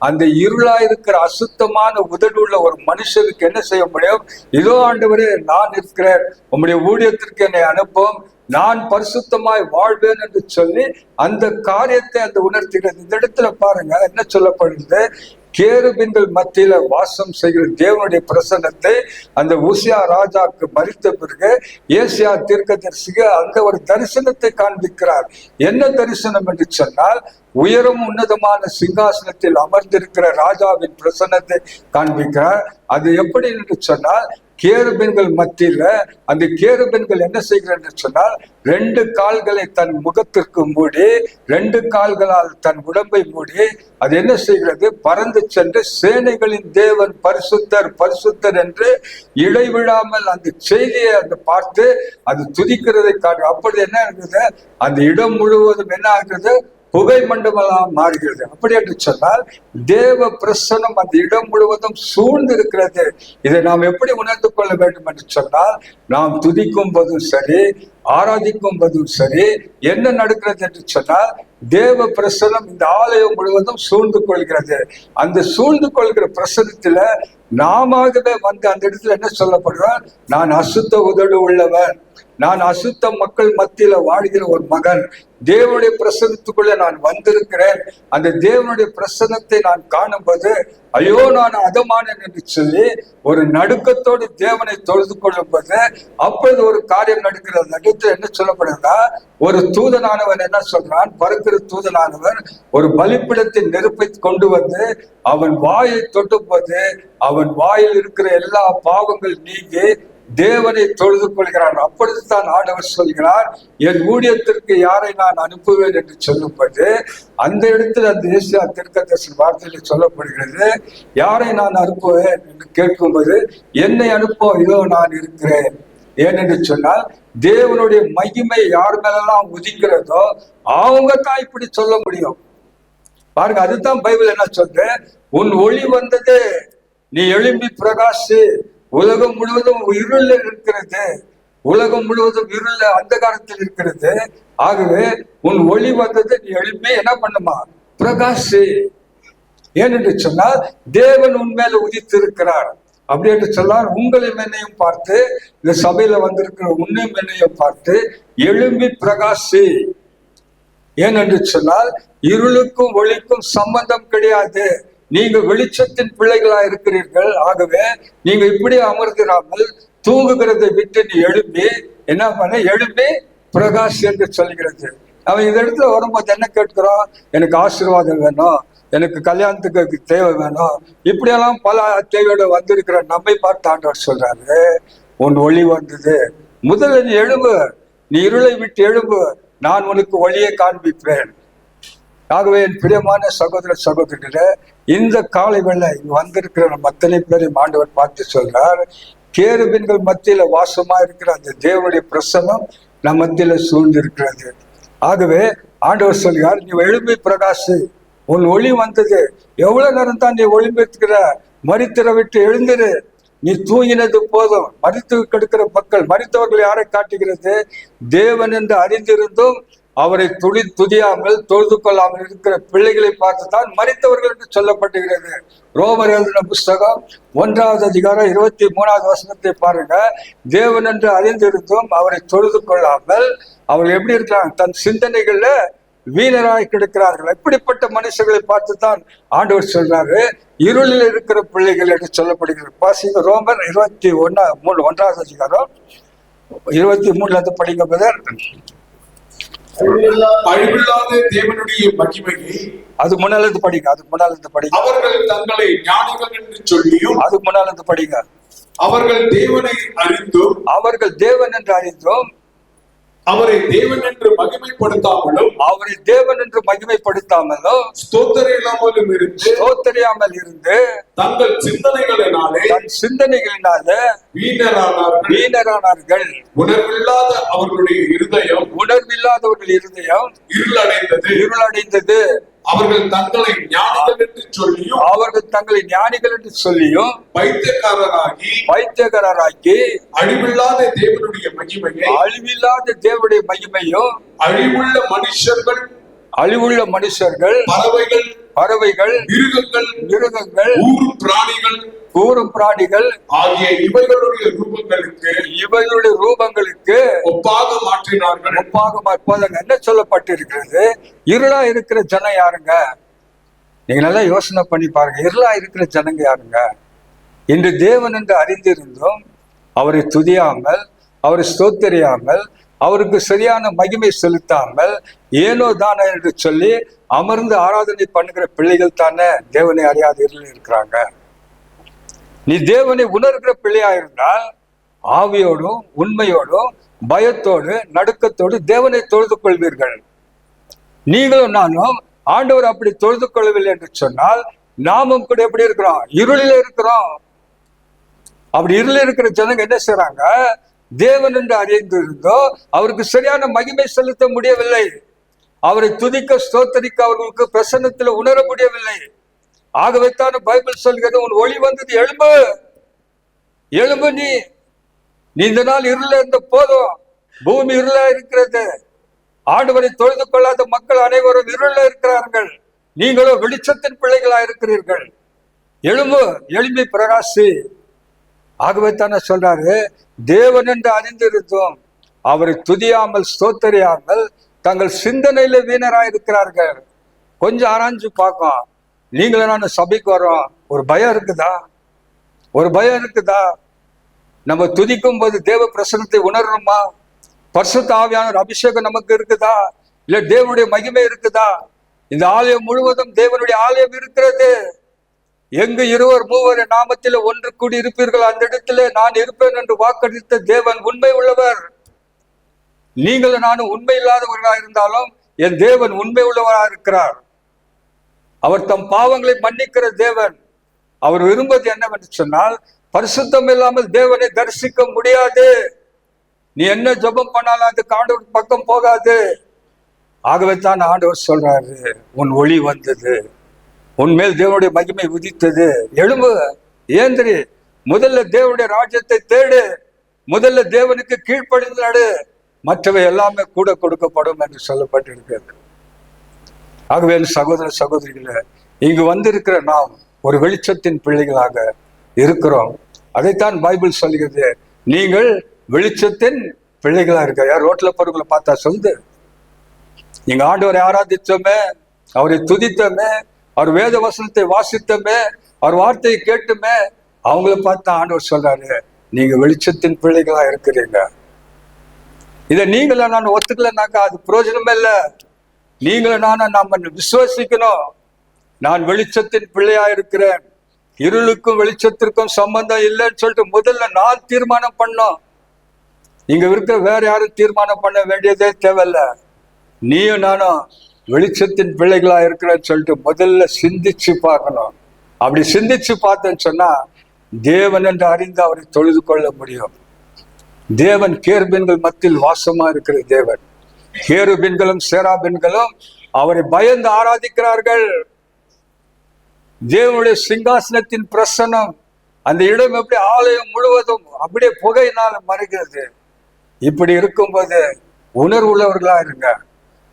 அந்த இருளாயிருக்கிற அசுத்தமான உதடுள்ள ஒரு மனுஷனுக்கு என்ன செய்ய முடியும், இதோ ஆண்டவரே நான் இருக்கிறேன், உம்முடைய ஊழியத்திற்கு என்னை அனுப்பும், நான் பரிசுத்தமாய் வாழ்வேன் என்று சொல்லி அந்த காரியத்தை அந்த உணர்த்துகிறது. இந்த இடத்துல பாருங்க என்ன சொல்லப்படுது, கேருபீன்கள் மத்தியில வாசம் செய்கிற தேவனுடைய பிரசன்னத்தை அந்த உசியா ராஜாக்கு மரித்த பிறகு ஏசியா தீர்க்கதரிசிக்கு அந்த ஒரு தரிசனத்தை காண்பிக்கிறார். என்ன தரிசனம் என்று சொன்னால், உயரும் உன்னதமான சிங்காசனத்தில் அமர்ந்திருக்கிற ராஜாவின் பிரசன்னத்தை காண்பிக்கிறார். அது எப்படி என்று சொன்னால், கேருபீன்கள் மத்தியில அந்த கேருபீன்கள் என்ன செய்கிறார் என்று சொன்னால், 2 கால்களை தன் முகத்திற்கு மூடி 2 கால்களால் தன் உடம்பை மூடி அது என்ன செய்கிறது, பறந்து சென்று சேனைகளின் தேவன் பரிசுத்தர் பரிசுத்தர் என்று இடைவிடாமல் அந்த செய்தியை அந்த பார்த்து அது துதிக்கிறதை காட்டு. அப்படி என்ன இருக்குது, அந்த இடம் முழுவதும் என்ன ஆகிறது, புகை மண்டபமாக மாறுகிறது. அப்படி என்று சொன்னால் தேவ பிரசனம் அந்த இடம் முழுவதும் சூழ்ந்து இருக்கிறது. இதை நாம் எப்படி உணர்ந்து கொள்ள வேண்டும் என்று சொன்னால், நாம் துதிக்கும் போதும் சரி, ஆராதிக்கும் போதும் சரி, என்ன நடக்கிறது என்று சொன்னால், தேவ பிரசனம் இந்த ஆலயம் முழுவதும் சூழ்ந்து கொள்கிறது. அந்த சூழ்ந்து கொள்கிற பிரசனத்துல நாமவே வந்து அந்த இடத்துல என்ன சொல்லப்படுறோம், நான் அசுத்த உதடு உள்ளவன், நான் அசுத்த மக்கள் மத்தியில வாழ்கிற ஒரு மகன், தேவனுடைய பிரசனத்துக்குள்ள நான் வந்திருக்கிறேன். அந்த தேவனுடைய பிரசனத்தை நான் காணும்போது ஐயோ நான் அதமானேன் என்று சொல்லி ஒரு நடுக்கத்தோடு தேவனை தொழுது கொள்ளும் போது அப்பொழுது ஒரு காரியம் நடக்கிறது. நடுத்து என்ன சொல்லப்படுறா, ஒரு தூதனானவன் என்ன சொல்றான், பறக்கிற தூதனானவன் ஒரு பலிப்பிடத்தின் நெருப்பை கொண்டு வந்து அவன் வாயை தொட்டும் போது அவன் வாயில் இருக்கிற எல்லா பாவங்கள் நீங்கி தேவனை தொழுது கொள்கிறான். அப்படித்தான் ஆண்டவர் சொல்கிறார், என் ஊழியத்திற்கு யாரை நான் அனுப்புவேன் என்று சொல்லும்போது அந்த இடத்துல அந்த ஏசியா தீர்க்கதரிசி வார்த்தையில சொல்லப்படுகிறது, யாரை நான் அனுப்புவேன் என்று கேட்கும்போது என்னை அனுப்போ, இதோ நான் இருக்கிறேன். ஏனென்று சொன்னால் தேவனுடைய மகிமை யார் மேலெல்லாம் உதிக்கிறதோ அவங்க தான் இப்படி சொல்ல முடியும். பாருங்க, அதுதான் பைபிள் என்ன சொல்ற, உன் ஒளி வந்தது, நீ எழும்பி பிரகாசி, உலகம் முழுவதும் இருள் இருக்கிறது, உலகம் முழுவதும் இருள் அந்தகாரத்தில் இருக்கிறது. ஆகவே உன் ஒளி வந்தது, நீ எழுப்பி என்ன பண்ணுமா, பிரகாசி. ஏனென்று சொன்னால் தேவன் உண்மையில உதித்து இருக்கிறார். அப்படி என்று சொன்னால் உங்களையும் என்னையும் பார்த்து, இந்த சபையில வந்திருக்கிற உன்னையும் என்னையும் பார்த்து எழும்பி பிரகாசி. ஏனென்று சொன்னால் இருளுக்கும் ஒளிக்கும் சம்பந்தம் கிடையாது. நீங்க வெளிச்சத்தின் பிள்ளைகளா இருக்கிறீர்கள். ஆகவே நீங்க இப்படி அமர்ந்திராமல் தூங்குகிறதை விட்டு நீ எழுப்பி என்ன பண்ண, எழுப்பி பிரகாஷ் என்று சொல்கிறது. அவன் இந்த இடத்துல வரும்போது என்ன கேட்கிறோம், எனக்கு ஆசீர்வாதம் வேணும், எனக்கு கல்யாணத்துக்கு தேவை வேணும், இப்படியெல்லாம் பல தேவையோட வந்திருக்கிற நம்மை பார்த்து ஆண்டவர் சொல்றாரு, உன் ஒளி வந்தது, முதல்ல நீ எழும்பு, நீ இருளை விட்டு எழும்பு, நான் உனக்கு ஒளியை காண்பிப்பேன். ஆகவே என் பிரியமான சகோதர சகோதரிகளே, இந்த காலை வேளை இங்க வந்திருக்கிற நம்ம அத்தனை பேரையும் ஆண்டவர் பார்த்து சொல்றார், கேருபீன்கள் மத்தியில வாசமா இருக்கிற அந்த தேவனுடைய பிரசனம் நம் மத்தியில சூழ்ந்து இருக்கிறது. ஆகவே ஆண்டவர் சொல்கிறார், நீ எழும்பி பிரகாசி, உன் ஒளி வந்தது. எவ்வளவு நேரம் தான் நீ ஒளிம்பிருக்கிற, மரித்திர விட்டு எழுந்திரு, நீ தூங்கினது போதும். மரித்து கெடுக்கிற மக்கள், மரித்தவர்கள் யாரை காட்டுகிறது, தேவன் என்று அறிந்திருந்தும் அவரை துதியாமல் தொழுது கொள்ளாமல் இருக்கிற பிள்ளைகளை பார்த்துதான் மரித்தவர்கள் என்று சொல்லப்பட்டுகிறது. ரோமர் எழுதின புஸ்தகம் 1வது அதிகாரம் 23வது வசனத்தை பாருங்க. தேவன் என்று அறிந்திருந்தும் அவரை தொழுது கொள்ளாமல் அவர்கள் எப்படி இருக்கிறாங்க, தன் சிந்தனைகள்ல வீணராய் கிடக்கிறார்கள். எப்படிப்பட்ட மனுஷர்களை பார்த்துதான் ஆண்டவர் சொல்றாரு, இருளில் இருக்கிற பிள்ளைகள் என்று சொல்லப்படுகிறது. பாசிங்க ரோமர் 1வது அதிகாரம் 23 படிங்க பதர். அழிவில்லாத தேவனுடைய மகிமையை, அது முன்னாலிருந்து படிங்க, அது முன்னாலிருந்து படிங்க. அவர்கள் தங்களை ஞானிகள் என்று சொல்லியும், அது முன்னாலிருந்து படிங்க. அவர்கள் தேவனை அறிந்தும், அவர்கள் தேவன் என்று அறிந்தும் அவரை தேவன் என்று மகிமைப்படுத்தாமலும், அவரை தேவன் என்று மகிமைப்படுத்தாமலும் ஸ்தோத்தரியாமல் இருந்து தங்கள் சிந்தனைகளினாலே, தன் சிந்தனைகளினாலே வீணரானார்கள். உணர்வில்லாத அவர்களுடைய இருதயம், உணர்வில்லாதவர்கள் இருதயம் இருளடைந்தது. அவர்கள் தங்களை ஞானிகள் என்று சொல்லியும், அவர்கள் தங்களை ஞானிகள் என்று சொல்லியும் பைத்தியக்காரராக்கி அழிவில்லாத தேவனுடைய மகிமையை, அழிவில்லாத தேவனுடைய மகிமையும், அழிவுள்ள மனுஷர்கள், பறவைகள், மிருகங்கள், ஊரும் கூறும் பிராணிகள் ஆகிய இவைகளுடைய ரூபங்களுக்கு ஒப்பாக மாற்றினார்கள். ஒப்பாக என்ன சொல்லப்பட்டிருக்கிறது? இருளா இருக்கிற ஜனம் யாருங்க? நீங்க நல்லா யோசனை பண்ணி பாருங்க. இருளா இருக்கிற ஜனங்க யாருங்க? இன்று தேவன் என்று அறிந்திருந்தும் அவரை துதியாமல், அவரை ஸ்தோத்தரியாமல், அவருக்கு சரியான மகிமை செலுத்தாமல், ஏனோ தானே என்று சொல்லி அமர்ந்து ஆராதனை பண்ணுகிற பிள்ளைகள் தானே தேவனை அறியாத இருளில் இருக்கிறாங்க. நீ தேவனை உணர்கிற பிள்ளையா இருந்தால் ஆவியோடும் உண்மையோடும் பயத்தோடு நடுக்கத்தோடு தேவனை தொழுது கொள்வீர்கள். நீங்களும் நானும் ஆண்டவர் அப்படி தொழுது கொள்ளவில்லை என்று சொன்னால் நாமும் கூட எப்படி இருக்கிறோம்? இருளில் இருக்கிறோம். அப்படி இருளில் இருக்கிற ஜனங்க என்ன செய்றாங்க? தேவன் என்று அறிந்து இருந்தோ அவருக்கு சரியான மகிமை செலுத்த முடியவில்லை. அவரை துதிக்க ஸ்தோத்தரிக்க அவர்களுக்கு பிரசன்னத்தில் உணர முடியவில்லை. ஆகவே தான் பைபிள் சொல்கிறது, உன் ஒளி வந்தது, எழும்பு, எழும்பு, நீ இந்த நாள் இருள இருந்த போதும். பூமி இருளா இருக்கிறது. ஆண்டவரை தொழுது கொள்ளாத மக்கள் அனைவரும் இருள இருக்கிறார்கள். நீங்களோ வெளிச்சத்தின் பிள்ளைகளா இருக்கிறீர்கள். எழும்பு, எழும்பி பிரகாசி. ஆகவே தானே சொல்றாரு, தேவன் என்று அறிந்திருந்தோம் அவரை துதியாமல் ஸ்தோத்தரியாமல் தங்கள் சிந்தனையில வீணராய் இருக்கிறார்கள். கொஞ்சம் ஆராய்ஞ்சு பார்க்கும். நீங்களும் நான் சபைக்கு வரோம், ஒரு பயம் இருக்குதா? ஒரு பயம் இருக்குதா? நம்ம துதிக்கும் போது தேவ பிரசன்னத்தை உணர்றோமா? பரிசுத்த ஆவியான அபிஷேகம் நமக்கு இருக்குதா? இல்ல தேவனுடைய மகிமை இருக்குதா? இந்த ஆலயம் முழுவதும் தேவனுடைய ஆலயம் இருக்கிறது. எங்கு இருவர் மூவர் நாமத்தில ஒன்று கூடி இருப்பீர்கள், அந்த இடத்துல நான் இருப்பேன் என்று வாக்களித்த தேவன் உண்மை உள்ளவர். நீங்களும் நானும் உண்மை இல்லாதவர்களாக இருந்தாலும் என் தேவன் உண்மை உள்ளவராக இருக்கிறார். அவர் தம் பாவங்களை மன்னிக்கிற தேவன். அவர் விரும்புவது என்னவென்று சொன்னால், பரிசுத்தம் இல்லாமல் தேவனை தரிசிக்க முடியாது. நீ என்ன ஜெபம் பண்ணாலும் அது ஆண்டவர் பக்கம் போகாது. ஆகவே தான் ஆண்டவர் சொல்றாரு, உன் ஒளி வந்தது, உன்மேல் தேவனுடைய மகிமை உதித்தது. எழும்பு, ஏந்திரி, முதல்ல தேவனுடைய ராஜ்யத்தை தேடு, முதல்ல தேவனுக்கு கீழ்ப்படிந்து நடு, மற்றவை எல்லாமே கூட கொடுக்கப்படும் என்று சொல்லப்பட்டிருக்கிறது. ஆகவே சகோதர சகோதரிகளே, இங்கு வந்திருக்கிற நாம் ஒரு வெளிச்சத்தின் பிள்ளைகளாக இருக்கிறோம். அதைத்தான் பைபிள் சொல்கிறது, நீங்கள் வெளிச்சத்தின் பிள்ளைகளா இருக்க. யார் ரோட்ல போறவங்களை பார்த்தா சொல்லுது, நீங்க ஆண்டவரை ஆராதித்தோமே, அவரை துதித்தோமே, அவர் வேத வசனத்தை வாசித்தோமே, அவர் வார்த்தையை கேட்டுமே, அவங்கள பார்த்தா ஆண்டவர் சொல்றாரு, நீங்க வெளிச்சத்தின் பிள்ளைகளா இருக்கிறீங்க. இதை நீங்கள நான் ஒத்துக்கலனாக்கா அது பிரயோஜனமே இல்லை. நீங்கள நாம விசுவாசிக்கணும். நான் வெளிச்சத்தின் பிள்ளையா இருக்கிறேன், இருளுக்கும் வெளிச்சத்திற்கும் சம்பந்தம் இல்லைன்னு சொல்லிட்டு முதல்ல நான் தீர்மானம் பண்ணோம். இங்க இருக்கிற வேற யாரும் தீர்மானம் பண்ண வேண்டியதே தேவையில்லை. நீயும் நானும் வெளிச்சத்தின் பிள்ளைகளா இருக்கிறேன்னு சொல்லிட்டு முதல்ல சிந்திச்சு பார்க்கணும். அப்படி சிந்திச்சு பார்த்தேன்னு சொன்னா தேவன் என்று அறிந்து அவரை தொழுது கொள்ள முடியும். தேவன் கேருபீன்கள் மத்தியில் வாசமா இருக்கிற தேவன். கேருபீன்களும் சேராபீன்களும் அவரை பயந்து ஆராதிக்கிறார்கள். தேவனுடைய சிங்காசனத்தின் பிரசன்னம், அந்த இடம் எப்படி ஆலயம் முழுவதும் அப்படியே புகையினால மறைகிறது. இப்படி இருக்கும்போது உணர்வு உள்ளவர்களா இருங்க.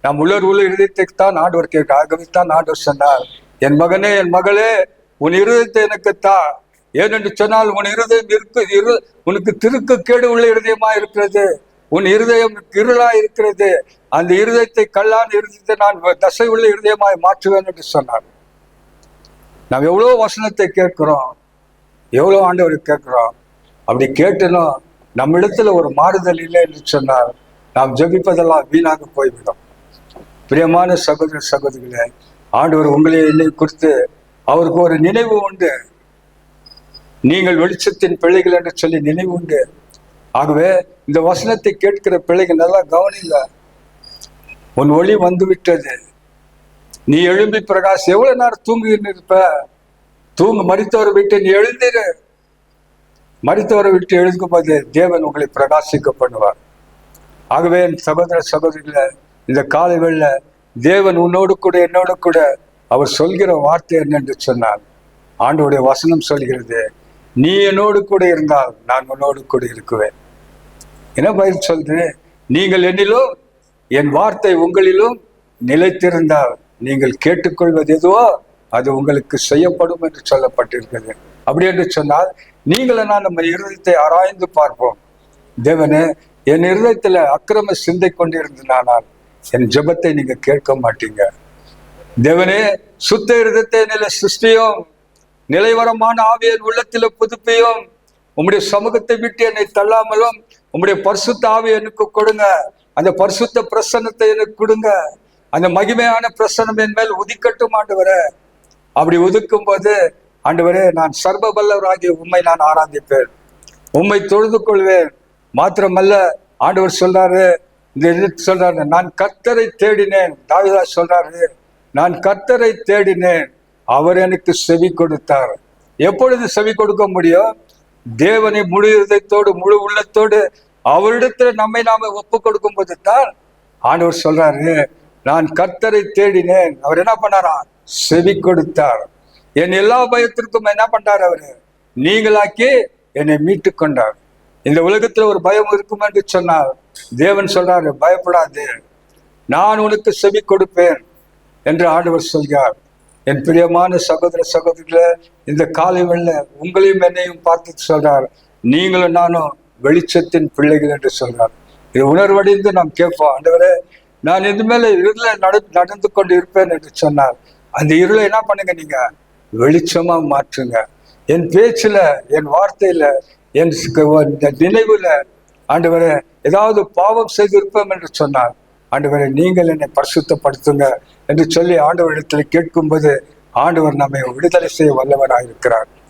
நம் உள்ள இருதயத்துக்கு தான் ஆண்டவர் கேட்க. ஆகவே தான் ஆண்டவர் சொன்னார், என் மகனே, என் மகளே, உன் இருதயத்தை எனக்குத்தா. ஏனென்று சொன்னால் உன் இருதயம் உனக்கு திருக்கு கேடு உள்ள இருதயமா இருக்கிறது, உன் இருதயம் இருளா இருக்கிறது. அந்த இருதயத்தை கல்லான இருதயத்தை நான் தசை உள்ள இருதயமாய் மாற்றுவேன் என்று சொன்னார். நாம் எவ்வளவு வசனத்தை கேட்கிறோம், எவ்வளவு ஆண்டவரை கேட்கிறோம். அப்படி கேட்டனும் நம்மிடத்துல ஒரு மாறுதல் இல்லை என்று சொன்னால் நாம் ஜெபிப்பதெல்லாம் வீணாக போய்விடும். பிரியமான சகோதர சகோதரிகளே, ஆண்டவர் உங்களை என்னை குறித்து அவருக்கு ஒரு நினைவு உண்டு. நீங்கள் வெளிச்சத்தின் பிள்ளைகள் என்று சொல்லி நினைவு உண்டு. ஆகவே இந்த வசனத்தை கேட்கிற பிள்ளைகள் நல்லா கவனிங்க. உன் ஒளி வந்து விட்டது, நீ எழும்பி பிரகாஷ். எவ்வளவு நேரம் தூங்கின்னு இருப்ப? மரித்தவரை விட்டு நீ எழுந்திரு. மரித்தவரை விட்டு எழுதும் போது தேவன் உங்களை பிரகாசிக்க பண்ணுவார். ஆகவே சகோதர சகோதரிகளை, இந்த காலை வேளையில தேவன் உன்னோடு கூட என்னோடு கூட அவர் சொல்கிற வார்த்தை என்னென்று சொன்னார். ஆண்டவருடைய வசனம் சொல்கிறது, நீ என்னோடு கூட இருந்தால் நான் உன்னோடு கூட இருக்குவேன். என்ன பதில் சொல்றது? நீங்கள் என்னிலும் என் வார்த்தை உங்களிலும் நிலைத்திருந்தால் நீங்கள் கேட்டுக்கொள்வது எதுவோ அது உங்களுக்கு செய்யப்படும் என்று சொல்லப்பட்டிருக்கிறது. அப்படி என்று சொன்னால் நீங்களும் நான் நம்ம இருதயத்தை ஆராய்ந்து பார்ப்போம். தேவனே, என் இருதயத்துல அக்கிரம சிந்தை கொண்டிருந்தனால் என் ஜெபத்தை நீங்க கேட்க மாட்டீங்க. தேவனே, சுத்த இருதயத்தை நிலை சிருஷ்டியும், நிலைவரமான ஆவியின் உள்ளத்தில புதுப்பியும், உம்முடைய சமூகத்தை விட்டு என்னை தள்ளாமலும் உம்முடைய பரிசுத்த ஆவியை எனக்கு கொடுங்க. அந்த பரிசுத்த பிரசன்னத்தை எனக்கு கொடுங்க. அந்த மகிமையான பிரசன்னம் என் மேல் உதிக்கட்டும் ஆண்டவரே. அப்படி உதிக்கும் போது ஆண்டவரே, நான் சர்வ வல்லவராகிய உம்மை நான் ஆராதிப்பேன், உம்மை தொழுது கொள்வேன். மாத்திரமல்ல, ஆண்டவர் சொல்றாரு, சொல்றாரு, நான் கர்த்தரை தேடினேன். தாவீது சொல்றாரு, நான் கர்த்தரை தேடினேன், அவர் எனக்கு செவி கொடுத்தார். எப்பொழுது செவி கொடுக்க முடியும்? தேவனை முழு இதயத்தோடு முழு உள்ளத்தோடு அவரிடத்துல நம்மை நாம ஒப்பு கொடுக்கும் போது தான் ஆண்டவர் சொல்றாரு, நான் கர்த்தரை தேடினேன், அவர் என்ன பண்ணாரா? செவி கொடுத்தார். என் எல்லா பயத்திற்கும் என்ன பண்றாரு? அவரு நீங்களாக்கி என்னை மீட்டு கொண்டார். இந்த உலகத்துல ஒரு பயம் இருக்கும் என்று சொன்னார். தேவன் சொல்றாரு, பயப்படாதே, நான் உனக்கு செவி கொடுப்பேன் என்று ஆண்டவர் சொல்கிறார். என் பிரியமான சகோதர சகோதரிகளே, இந்த காலை வேளையில உங்களையும் என்னையும் பார்த்து சொல்றார், நீங்களும் நானும் வெளிச்சத்தின் பிள்ளைகள் என்று சொல்றார். இது உணர்வடைந்து நாம் கேட்போம், ஆண்டவரே, நான் இது மேல இருள நடந்து கொண்டு இருப்பேன் என்று சொன்னார். அந்த இருளை என்ன பண்ணுங்க? நீங்க வெளிச்சமா மாற்றுங்க. என் பேச்சுல, என் வார்த்தையில, என் நினைவுல ஆண்டவரே ஏதாவது பாவம் செய்திருப்போம் என்று சொன்னார். ஆண்டவரை நீங்கள் என்னை பரிசுத்தப்படுத்துங்க என்று சொல்லி ஆண்டவரிடத்தில் கேட்கும்போது ஆண்டவர் நம்மை விடுதலை செய்ய வல்லவராக இருக்கிறார்.